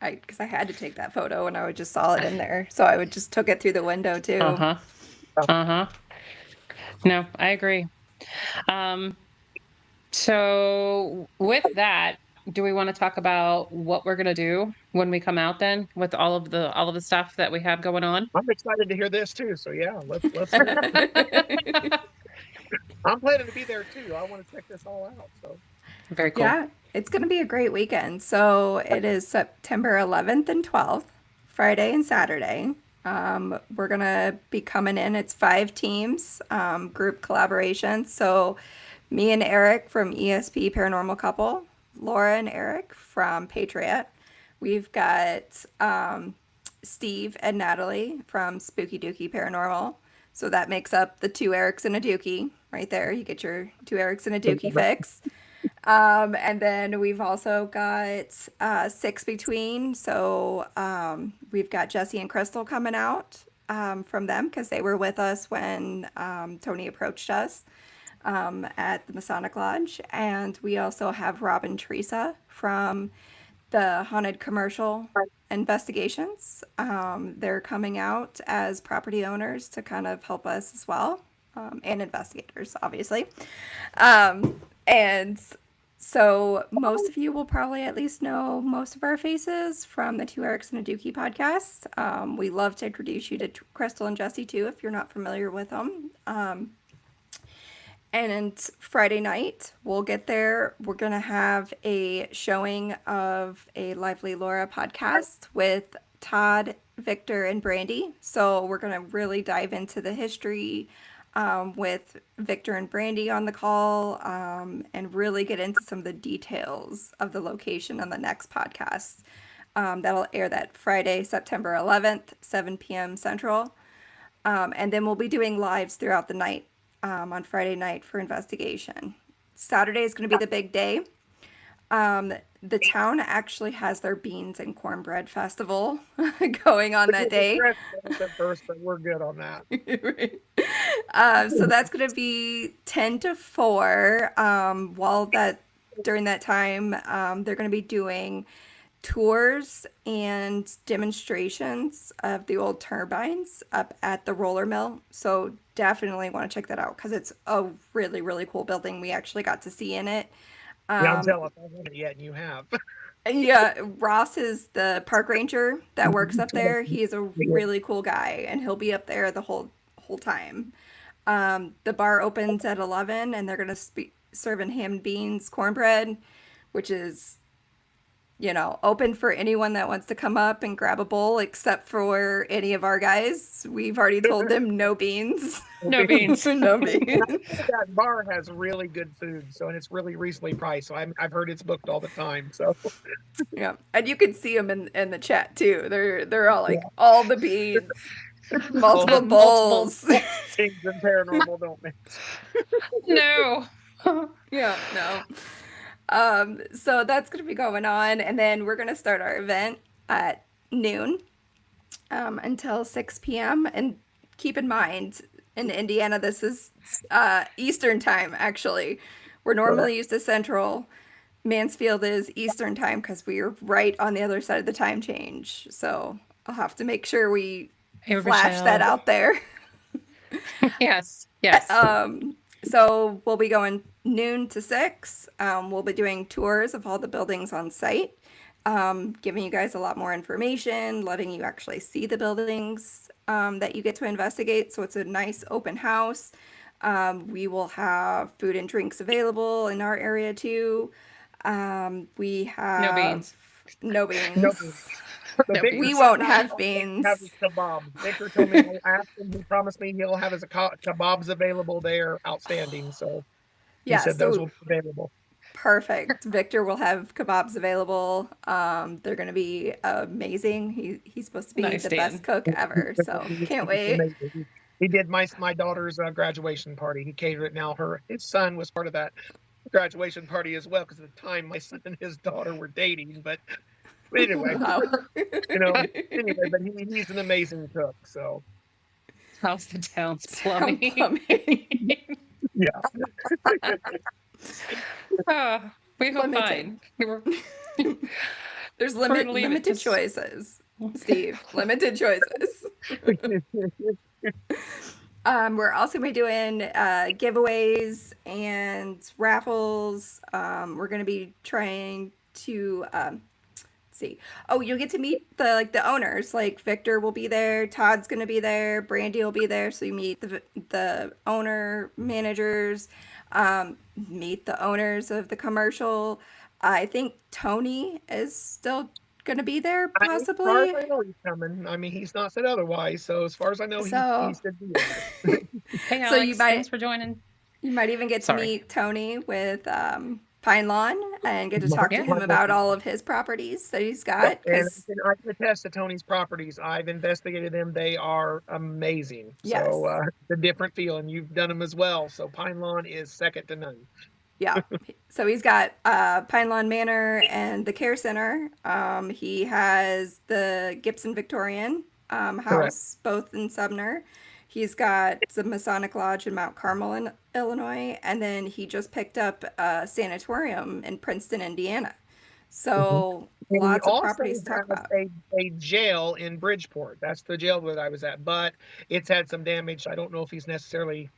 Because I had to take that photo and I just saw it in there, so I just took it through the window too. No, I agree. So with that, do we want to talk about what we're gonna do when we come out then with all of the stuff that we have going on? I'm excited to hear this too. So yeah, let's hear it. I'm planning to be there too. I want to check this all out. So Very cool. Yeah, it's going to be a great weekend. So it is September 11th and 12th, Friday and Saturday. We're going to be coming in. It's 5 teams, group collaboration. So me and Eric from ESP Paranormal Couple, Lora and Eric from Patriot. We've got Steve and Natalie from Spooky Dookie Paranormal. So that makes up the 2 Erics and a Dookie right there. You get your 2 Erics and a Dookie fix. And then we've also got 6 between. So we've got Jesse and Crystal coming out from them because they were with us when Tony approached us at the Masonic Lodge. And we also have Rob and Teresa from the Haunted Commercial Investigations. They're coming out as property owners to kind of help us as well, and investigators, obviously. And so most of you will probably at least know most of our faces from the 2 Erics and a Dookie podcast. We love to introduce you to Crystal and Jesse too, if you're not familiar with them. And Friday night, we'll get there. We're going to have a showing of a Lively Lora podcast with Todd, Victor, and Brandy. So we're going to really dive into the history with Victor and Brandy on the call, and really get into some of the details of the location on the next podcast. That'll air that Friday, September 11th, 7 p.m. Central. And then we'll be doing lives throughout the night on Friday night for investigation. Saturday is going to be the big day. The town actually has their beans and cornbread festival going on that day. First, but we're good on that. So that's going to be 10 to 4. During that time, they're going to be doing tours and demonstrations of the old turbines up at the roller mill. So definitely want to check that out because it's a really, really cool building. We actually got to see in it. Yeah, I'm jealous. I haven't yet, and you have. Yeah, Ross is the park ranger that works up there. He is a really cool guy, and he'll be up there the whole time. The bar opens at 11, and they're gonna be serving ham and beans, cornbread, which is, open for anyone that wants to come up and grab a bowl, except for any of our guys. We've already told them no beans. No beans. No beans. That bar has really good food, and it's really reasonably priced. So I've heard it's booked all the time. So yeah, and you can see them in the chat too. They're all like all the beans, multiple bowls. Things and paranormal don't mix. No. Yeah, no. So that's going to be going on, and then we're going to start our event at noon until 6 p.m. And keep in mind, in Indiana, this is Eastern time, actually. We're normally used to Central. Mansfield is Eastern time because we are right on the other side of the time change. So I'll have to make sure we flash that out there. Yes. So we'll be going noon to 6. We'll be doing tours of all the buildings on site, giving you guys a lot more information, letting you actually see the buildings that you get to investigate. So it's a nice open house. We will have food and drinks available in our area too. We have no beans. No beans. We won't have beans. Have kebabs. Victor told me, I asked him, he promised me he'll have his kebabs available there. Outstanding. So he said those will be available. Perfect. Victor will have kebabs available. They're going to be amazing. He's supposed to be the best cook ever. So can't wait. He did my daughter's graduation party. He catered it. Now his son was part of that graduation party as well, because at the time my son and his daughter were dating. But anyway, wow. But he's an amazing cook. So how's the town's plumbing? Yeah. We go fine. There's limited choices, Steve. Limited choices. We're also going to be doing giveaways and raffles. We're going to be trying to see. Oh, you'll get to meet the owners. Like Victor will be there, Todd's gonna be there, Brandy will be there. So you meet the owner managers, meet the owners of the commercial. I think Tony is still gonna be there, As far as possibly. I know, he's coming. I mean, he's not said otherwise. So as far as I know, he So should be there. Hey, so Alex, thanks for joining. you might even get to Sorry. meet Tony with Pine Lawn and get to talk to Yeah. him about all of his properties that he's got. And Because I can attest to Tony's properties. I've investigated them. They are amazing. Yes. So it's a different feel, and you've done them as well. So Pine Lawn is second to none. yeah, so he's got Pine Lawn Manor and the Care Center. He has the Gibson Victorian house, both in Sumner. He's got the Masonic Lodge in Mount Carmel, Illinois, and then he just picked up a sanatorium in Princeton, Indiana. So And lots he of also properties to talk has about. a jail in Bridgeport. That's the jail that I was at, but it's had some damage. I don't know if he's necessarily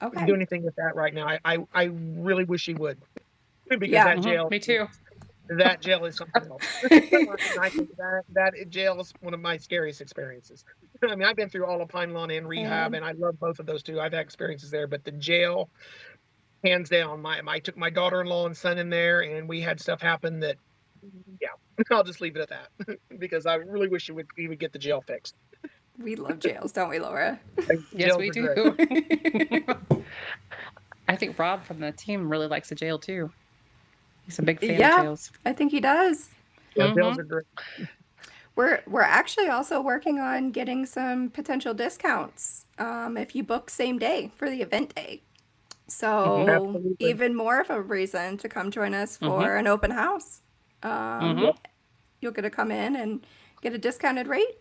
do Okay. anything with that right now. I really wish he would, because Yeah. that jail, Me too. that jail is something else. I think that jail is one of my scariest experiences. I mean, I've been through all of Pine Lawn and rehab, and I love both of those too. I've had experiences there, but the jail, hands down. I took my daughter-in-law and son in there, and we had stuff happen that, yeah, I'll just leave it at that, because I really wish he would get the jail fixed. We love jails, don't we, Laura? Yes, Jails we are do. great. I think Rob from the team really likes the jail too. He's a big fan Yeah. of jails. I think he does. Yeah, jails are great. We're actually also working on getting some potential discounts if you book same day for the event day. So Absolutely. even more of a reason to come join us for an open house. You'll get to come in and get a discounted rate.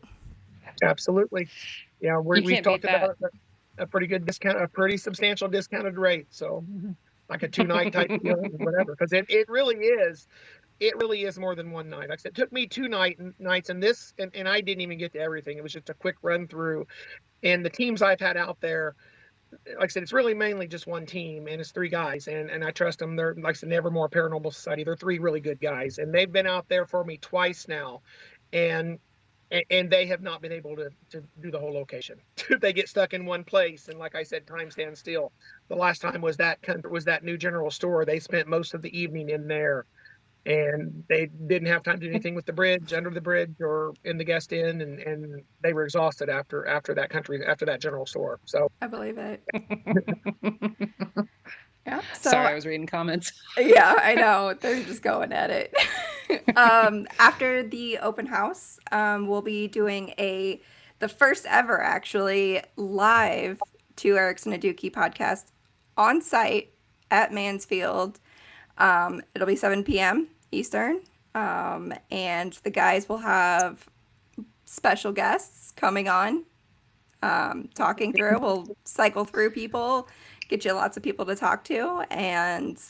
Absolutely. Yeah, You we've can't talked beat that. about a pretty good discount, a pretty substantial discounted rate. So like a 2-night type deal, whatever, because it really is more than one night. Like I said, it took me 2 nights, and and I didn't even get to everything. It was just a quick run through. And the teams I've had out there, like I said, it's really mainly just one team, and it's 3 guys, and I trust them. They're, like I said, Nevermore Paranormal Society. They're 3 really good guys, and they've been out there for me twice now, and they have not been able to do the whole location. They get stuck in one place, and like I said, time stands still. The last time was that new general store. They spent most of the evening in there, and they didn't have time to do anything with the bridge, under the bridge, or in the guest inn, and they were exhausted after that general store. So I believe it. Yeah. So Sorry, I was reading comments. yeah, I know. They're just going at it. After the open house, we'll be doing the first ever actually live Two Erics and a Dookie podcast on site at Mansfield. It'll be 7 p.m. Eastern. And the guys will have special guests coming on, talking through. We'll cycle through people, get you lots of people to talk to, and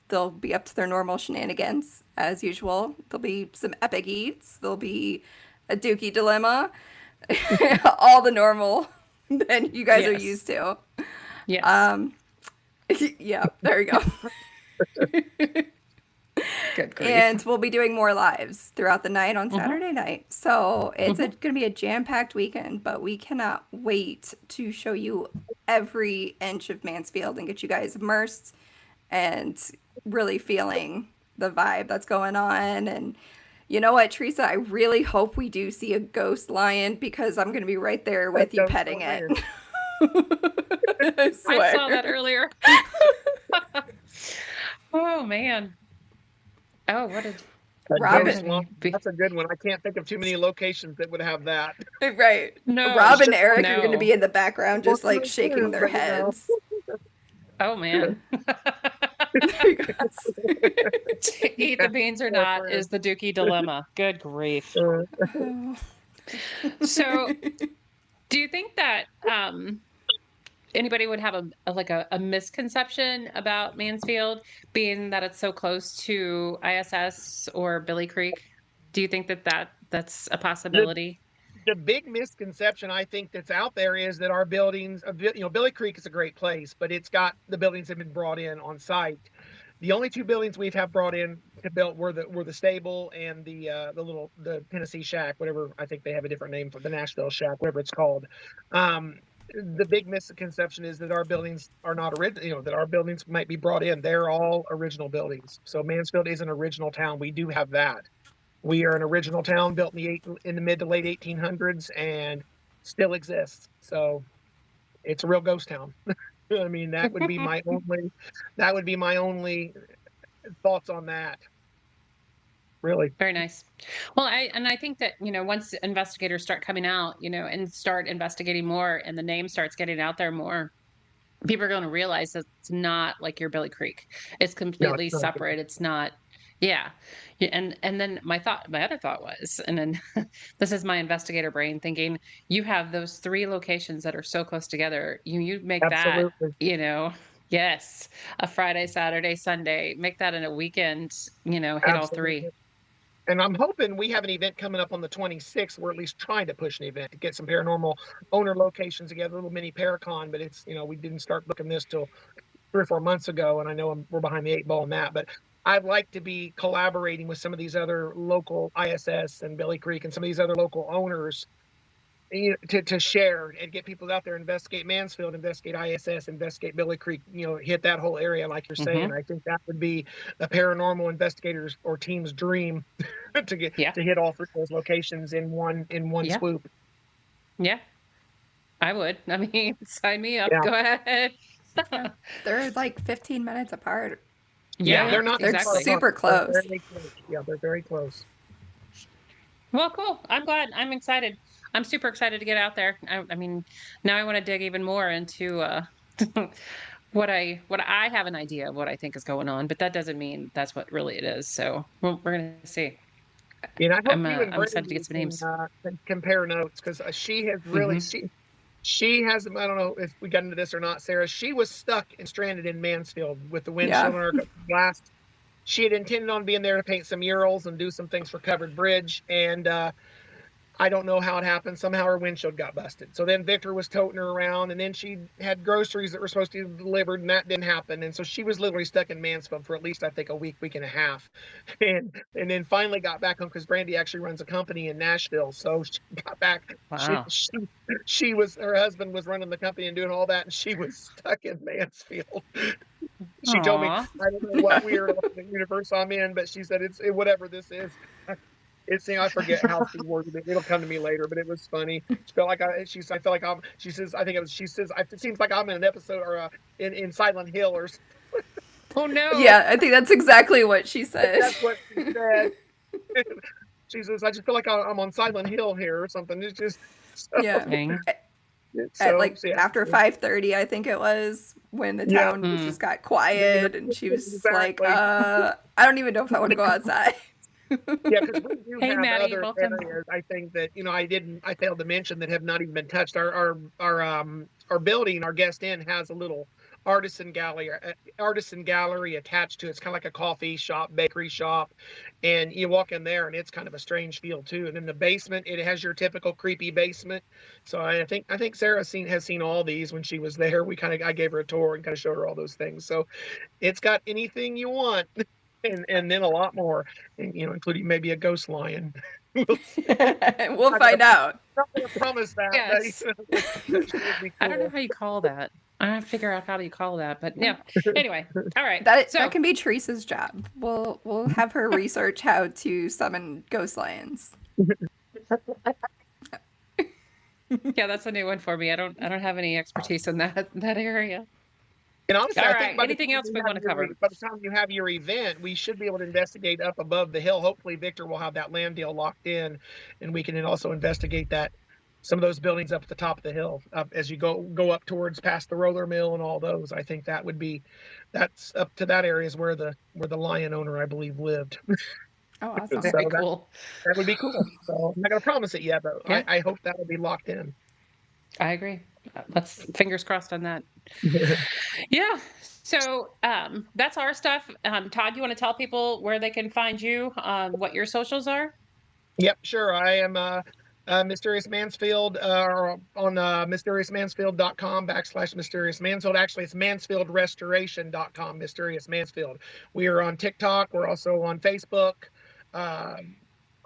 they'll be up to their normal shenanigans as usual. There'll be some epic eats. There'll be a Dookie dilemma, all the normal that you guys are Yes. used to. Yes. Yeah, there you go. Good grief. And we'll be doing more lives throughout the night on Saturday night. So it's going to be a jam-packed weekend, but we cannot wait to show you every inch of Mansfield and get you guys immersed and really feeling the vibe that's going on. And you know what, Teresa, I really hope we do see a ghost lion, because I'm going to be right there with you petting it. I swear. I saw that earlier. Oh man. Oh, what a Robin. That's a good one. I can't think of too many locations that would have that. Right. No. Rob and Eric No. are going to be in the background just Well, like shaking their but, you know. heads. Oh man. To eat the beans or not is the Dookie dilemma. Good grief. So, do you think that anybody would have a misconception about Mansfield, being that it's so close to ISS or Billy Creek? Do you think that's a possibility? The big misconception I think that's out there is that our buildings, Billy Creek is a great place, but the buildings have been brought in on site. The only two buildings we have brought in to build were the stable and the Tennessee Shack, whatever. I think they have a different name for the Nashville Shack, whatever it's called. The big misconception is that our buildings are not original, that our buildings might be brought in. They're all original buildings. So Mansfield is an original town. We do have that. We are an original town built in the mid to late 1800s and still exists. So it's a real ghost town. I mean, that would be my only thoughts on that. Really. Very nice. Well, I think that, once investigators start coming out, and start investigating more and the name starts getting out there more, people are going to realize that it's not like your Billy Creek. It's completely separate. It's not. Yeah. And then my other thought was, and then this is my investigator brain thinking, you have those 3 locations that are so close together. You make Absolutely. that, yes, a Friday, Saturday, Sunday, make that in a weekend, hit Absolutely. all 3. And I'm hoping we have an event coming up on the 26th. We're at least trying to push an event to get some paranormal owner locations together, a little mini Paracon, but it's, we didn't start booking this till 3 or 4 months ago. And I know we're behind the 8 ball on that, but I'd like to be collaborating with some of these other local ISS and Billy Creek and some of these other local owners to share and get people out there, investigate Mansfield, investigate ISS, investigate Billy Creek, hit that whole area like you're saying. I think that would be a paranormal investigators or team's dream to hit all 3 of those locations in one swoop. Yeah, I would. I mean, sign me up. Yeah. Go ahead. They're like 15 minutes apart. Yeah, they're not. They're super close. They're very close. Well, cool. I'm glad. I'm excited. I'm super excited to get out there. I mean, now I want to dig even more into what I have an idea of what I think is going on, but that doesn't mean that's what really it is. So we're going to see. I hope I'm excited to get some names. Compare notes, because she has really she has. I don't know if we got into this or not, Sarah. She was stuck and stranded in Mansfield with the windshield on her blast. She had intended on being there to paint some murals and do some things for Covered Bridge, and I don't know how it happened. Somehow her windshield got busted. So then Victor was toting her around, and then she had groceries that were supposed to be delivered, and that didn't happen. And so she was literally stuck in Mansfield for at least, I think, a week and a half. And then finally got back home because Brandy actually runs a company in Nashville. So she got back. Wow. She was, her husband was running the company and doing all that, and she was stuck in Mansfield. She told me, I don't know what weird universe I'm in, but she said, it's whatever this is. I forget how she worded it. It'll come to me later, but it was funny. She felt like I felt like I'm. She says, it seems like I'm in an episode or in Silent Hill or something. Oh no! Yeah, I think that's exactly what she said. That's what she said. She says, I just feel like I'm on Silent Hill here or something. It's just after 5:30, I think it was, when the town just got quiet, and she was just like, I don't even know if I want to go outside. Yeah, because we do have Maddie, other areas. I think that I failed to mention that have not even been touched. Our building, our guest inn, has a little artisan gallery attached to it. It's kind of like a coffee shop, bakery shop, and you walk in there, and it's kind of a strange feel too. And in the basement, it has your typical creepy basement. So I think Sarah has seen all these when she was there. I gave her a tour and kind of showed her all those things. So it's got anything you want. And then a lot more, including maybe a ghost lion. We'll find out. I'm not going to promise that. Yes. Cool. I don't know how you call that. I have to figure out how you call that. But yeah. Anyway, all right. That can be Teresa's job. We'll have her research how to summon ghost lions. Yeah, that's a new one for me. I don't have any expertise in that area. And honestly, all I right. think Anything else we want to cover? By the time you have your event, we should be able to investigate up above the hill. Hopefully, Victor will have that land deal locked in, and we can then also investigate some of those buildings up at the top of the hill, as you go up towards past the roller mill and all those. I think that's up to that area is where the lion owner, I believe, lived. Oh, awesome! So very cool. That would be cool. So I'm not going to promise it yet, but yeah. I hope that will be locked in. I agree. Let's fingers crossed on that. Yeah. So that's our stuff. Todd, you want to tell people where they can find you, what your socials are? Yep, sure. I am Mysterious Mansfield, on mysteriousmansfield.com/Mysterious Mansfield. Actually, it's mansfieldrestoration.com, Mysterious Mansfield. We are on TikTok. We're also on Facebook.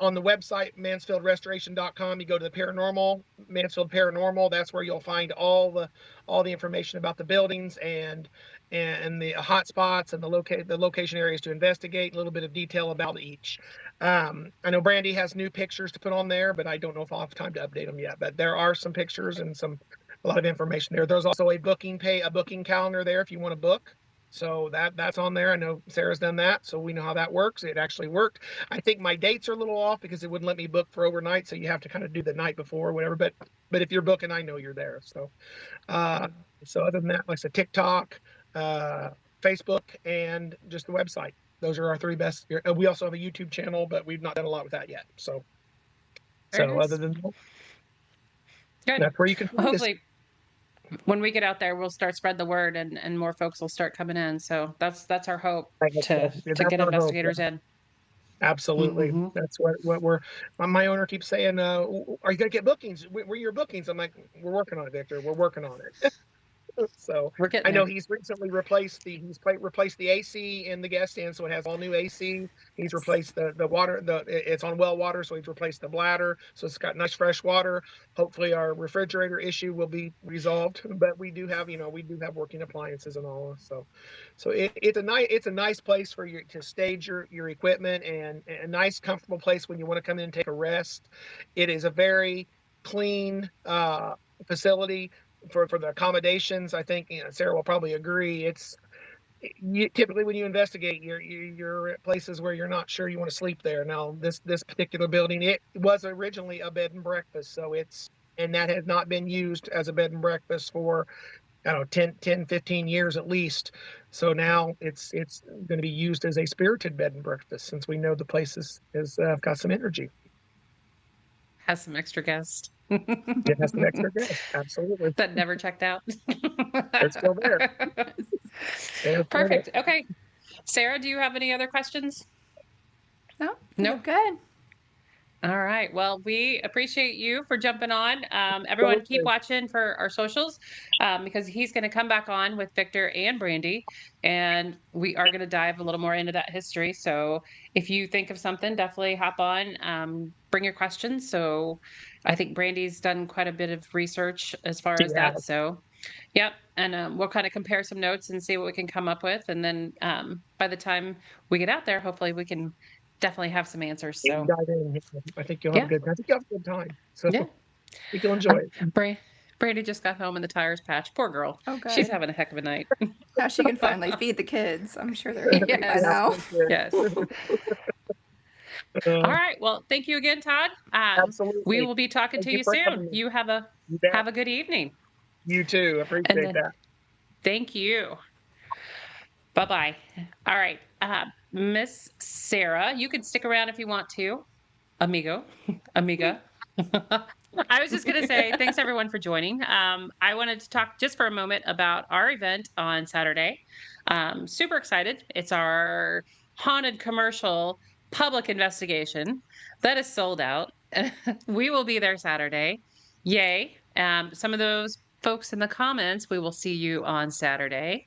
On the website, mansfieldrestoration.com, you go to the paranormal, Mansfield Paranormal. That's where you'll find all the information about the buildings and the hot spots and the location areas to investigate, a little bit of detail about each. I know Brandy has new pictures to put on there, but I don't know if I'll have time to update them yet. But there are some pictures and a lot of information there. There's also a booking calendar there if you want to book. So that's on there. I know Sarah's done that, so we know how that works. It actually worked. I think my dates are a little off because it wouldn't let me book for overnight, so you have to kind of do the night before or whatever. But if you're booking, I know you're there. So other than that, like I said, TikTok, Facebook, and just the website. Those are our three best. We also have a YouTube channel, but we've not done a lot with that yet. So Nice. Other than that, good. That's where you can find hopefully when we get out there, we'll start spread the word and more folks will start coming in. So that's our hope to get investigators in. Absolutely. Mm-hmm. That's what we're, my owner keeps saying, are you going to get bookings? Where are your bookings? I'm like, we're working on it, Victor. We're working on it. So I know he's recently replaced the AC in the guest inn, so it has all new AC. He's replaced the water, it's on well water, so he's replaced the bladder, so it's got nice fresh water. Hopefully our refrigerator issue will be resolved, but we do have working appliances and all. So it's a nice place for you to stage your equipment, and a nice comfortable place when you want to come in and take a rest. It is a very clean facility. For the accommodations, I think Sarah will probably agree. Typically when you investigate, you're at places where you're not sure you want to sleep there. Now this particular building, it was originally a bed and breakfast, and that has not been used as a bed and breakfast for 10, 15 years at least. So now it's going to be used as a spirited bed and breakfast, since we know the place has got some energy. Has some extra guests. It has some extra guests, absolutely. That never checked out. They're still there. Perfect. Okay. Sarah, do you have any other questions? No. Nope. Good. All right. Well, we appreciate you for jumping on. Everyone keep watching for our socials, because he's going to come back on with Victor and Brandy, and we are going to dive a little more into that history. So if you think of something, definitely hop on, bring your questions. So I think Brandy's done quite a bit of research as far as that. So yep. And we'll kind of compare some notes and see what we can come up with. And then by the time we get out there, hopefully we can definitely have some answers. So I think you'll have a good time. So I think you'll enjoy it. Brandy just got home and the tires patched. Poor girl. Oh, good. She's having a heck of a night. Now she can finally feed the kids. I'm sure they're hungry by now. Yes. All right. Well, thank you again, Todd. Absolutely. We will be talking to you soon. You have a good evening. You too. Appreciate that. Thank you. Bye-bye. All right. Miss Sarah, you can stick around if you want to. Amiga. I was just going to say, thanks everyone for joining. I wanted to talk just for a moment about our event on Saturday. Super excited. It's our haunted commercial public investigation that is sold out. We will be there Saturday. Yay. Some of those folks in the comments, we will see you on Saturday.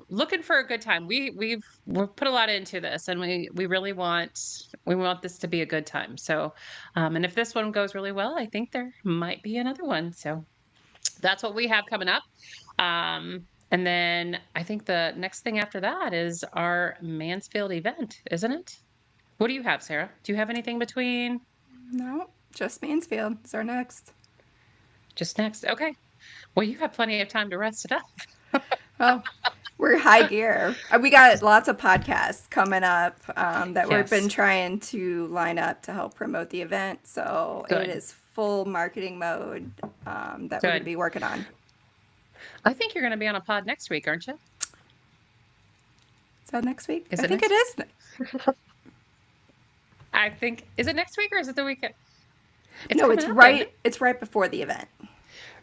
Looking for a good time. We've put a lot into this, and we really want this to be a good time. So, and if this one goes really well, I think there might be another one. So that's what we have coming up. And then I think the next thing after that is our Mansfield event, isn't it? What do you have, Sarah? Do you have anything between? No, just Mansfield is our next. Just next. Okay. Well, you have plenty of time to rest it up. Well, we're high gear. We got lots of podcasts coming up that we've been trying to line up to help promote the event. So it is full marketing mode that we're going to be working on. I think you're going to be on a pod next week, aren't you? Is that next week? Is I think it is. I think, is it next week or is it the weekend? No, it's right. It's right before the event.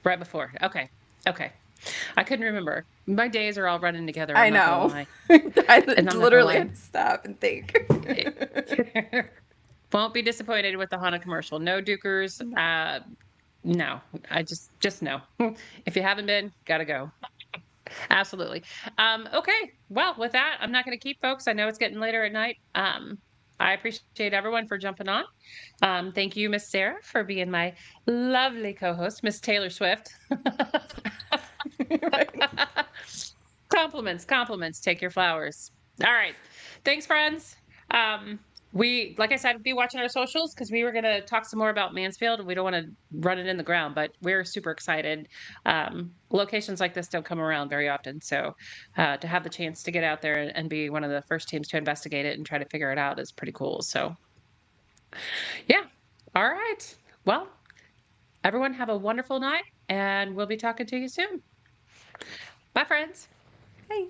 Right before. Okay. I couldn't remember. My days are all running together. I know. I literally had to stop and think. Won't be disappointed with the haunted commercial. No dukers. No, I just no. If you haven't been, gotta go. Absolutely. Okay. Well, with that, I'm not going to keep folks. I know it's getting later at night. I appreciate everyone for jumping on. Thank you, Miss Sarah, for being my lovely co-host, Miss Taylor Swift. Compliments, compliments. Take your flowers. All right. Thanks, friends. We, like I said, be watching our socials because we were going to talk some more about Mansfield. We don't want to run it in the ground, but we're super excited. Locations like this don't come around very often. So to have the chance to get out there and be one of the first teams to investigate it and try to figure it out is pretty cool. So yeah. All right. Well, everyone have a wonderful night and we'll be talking to you soon. Bye, friends. Hey.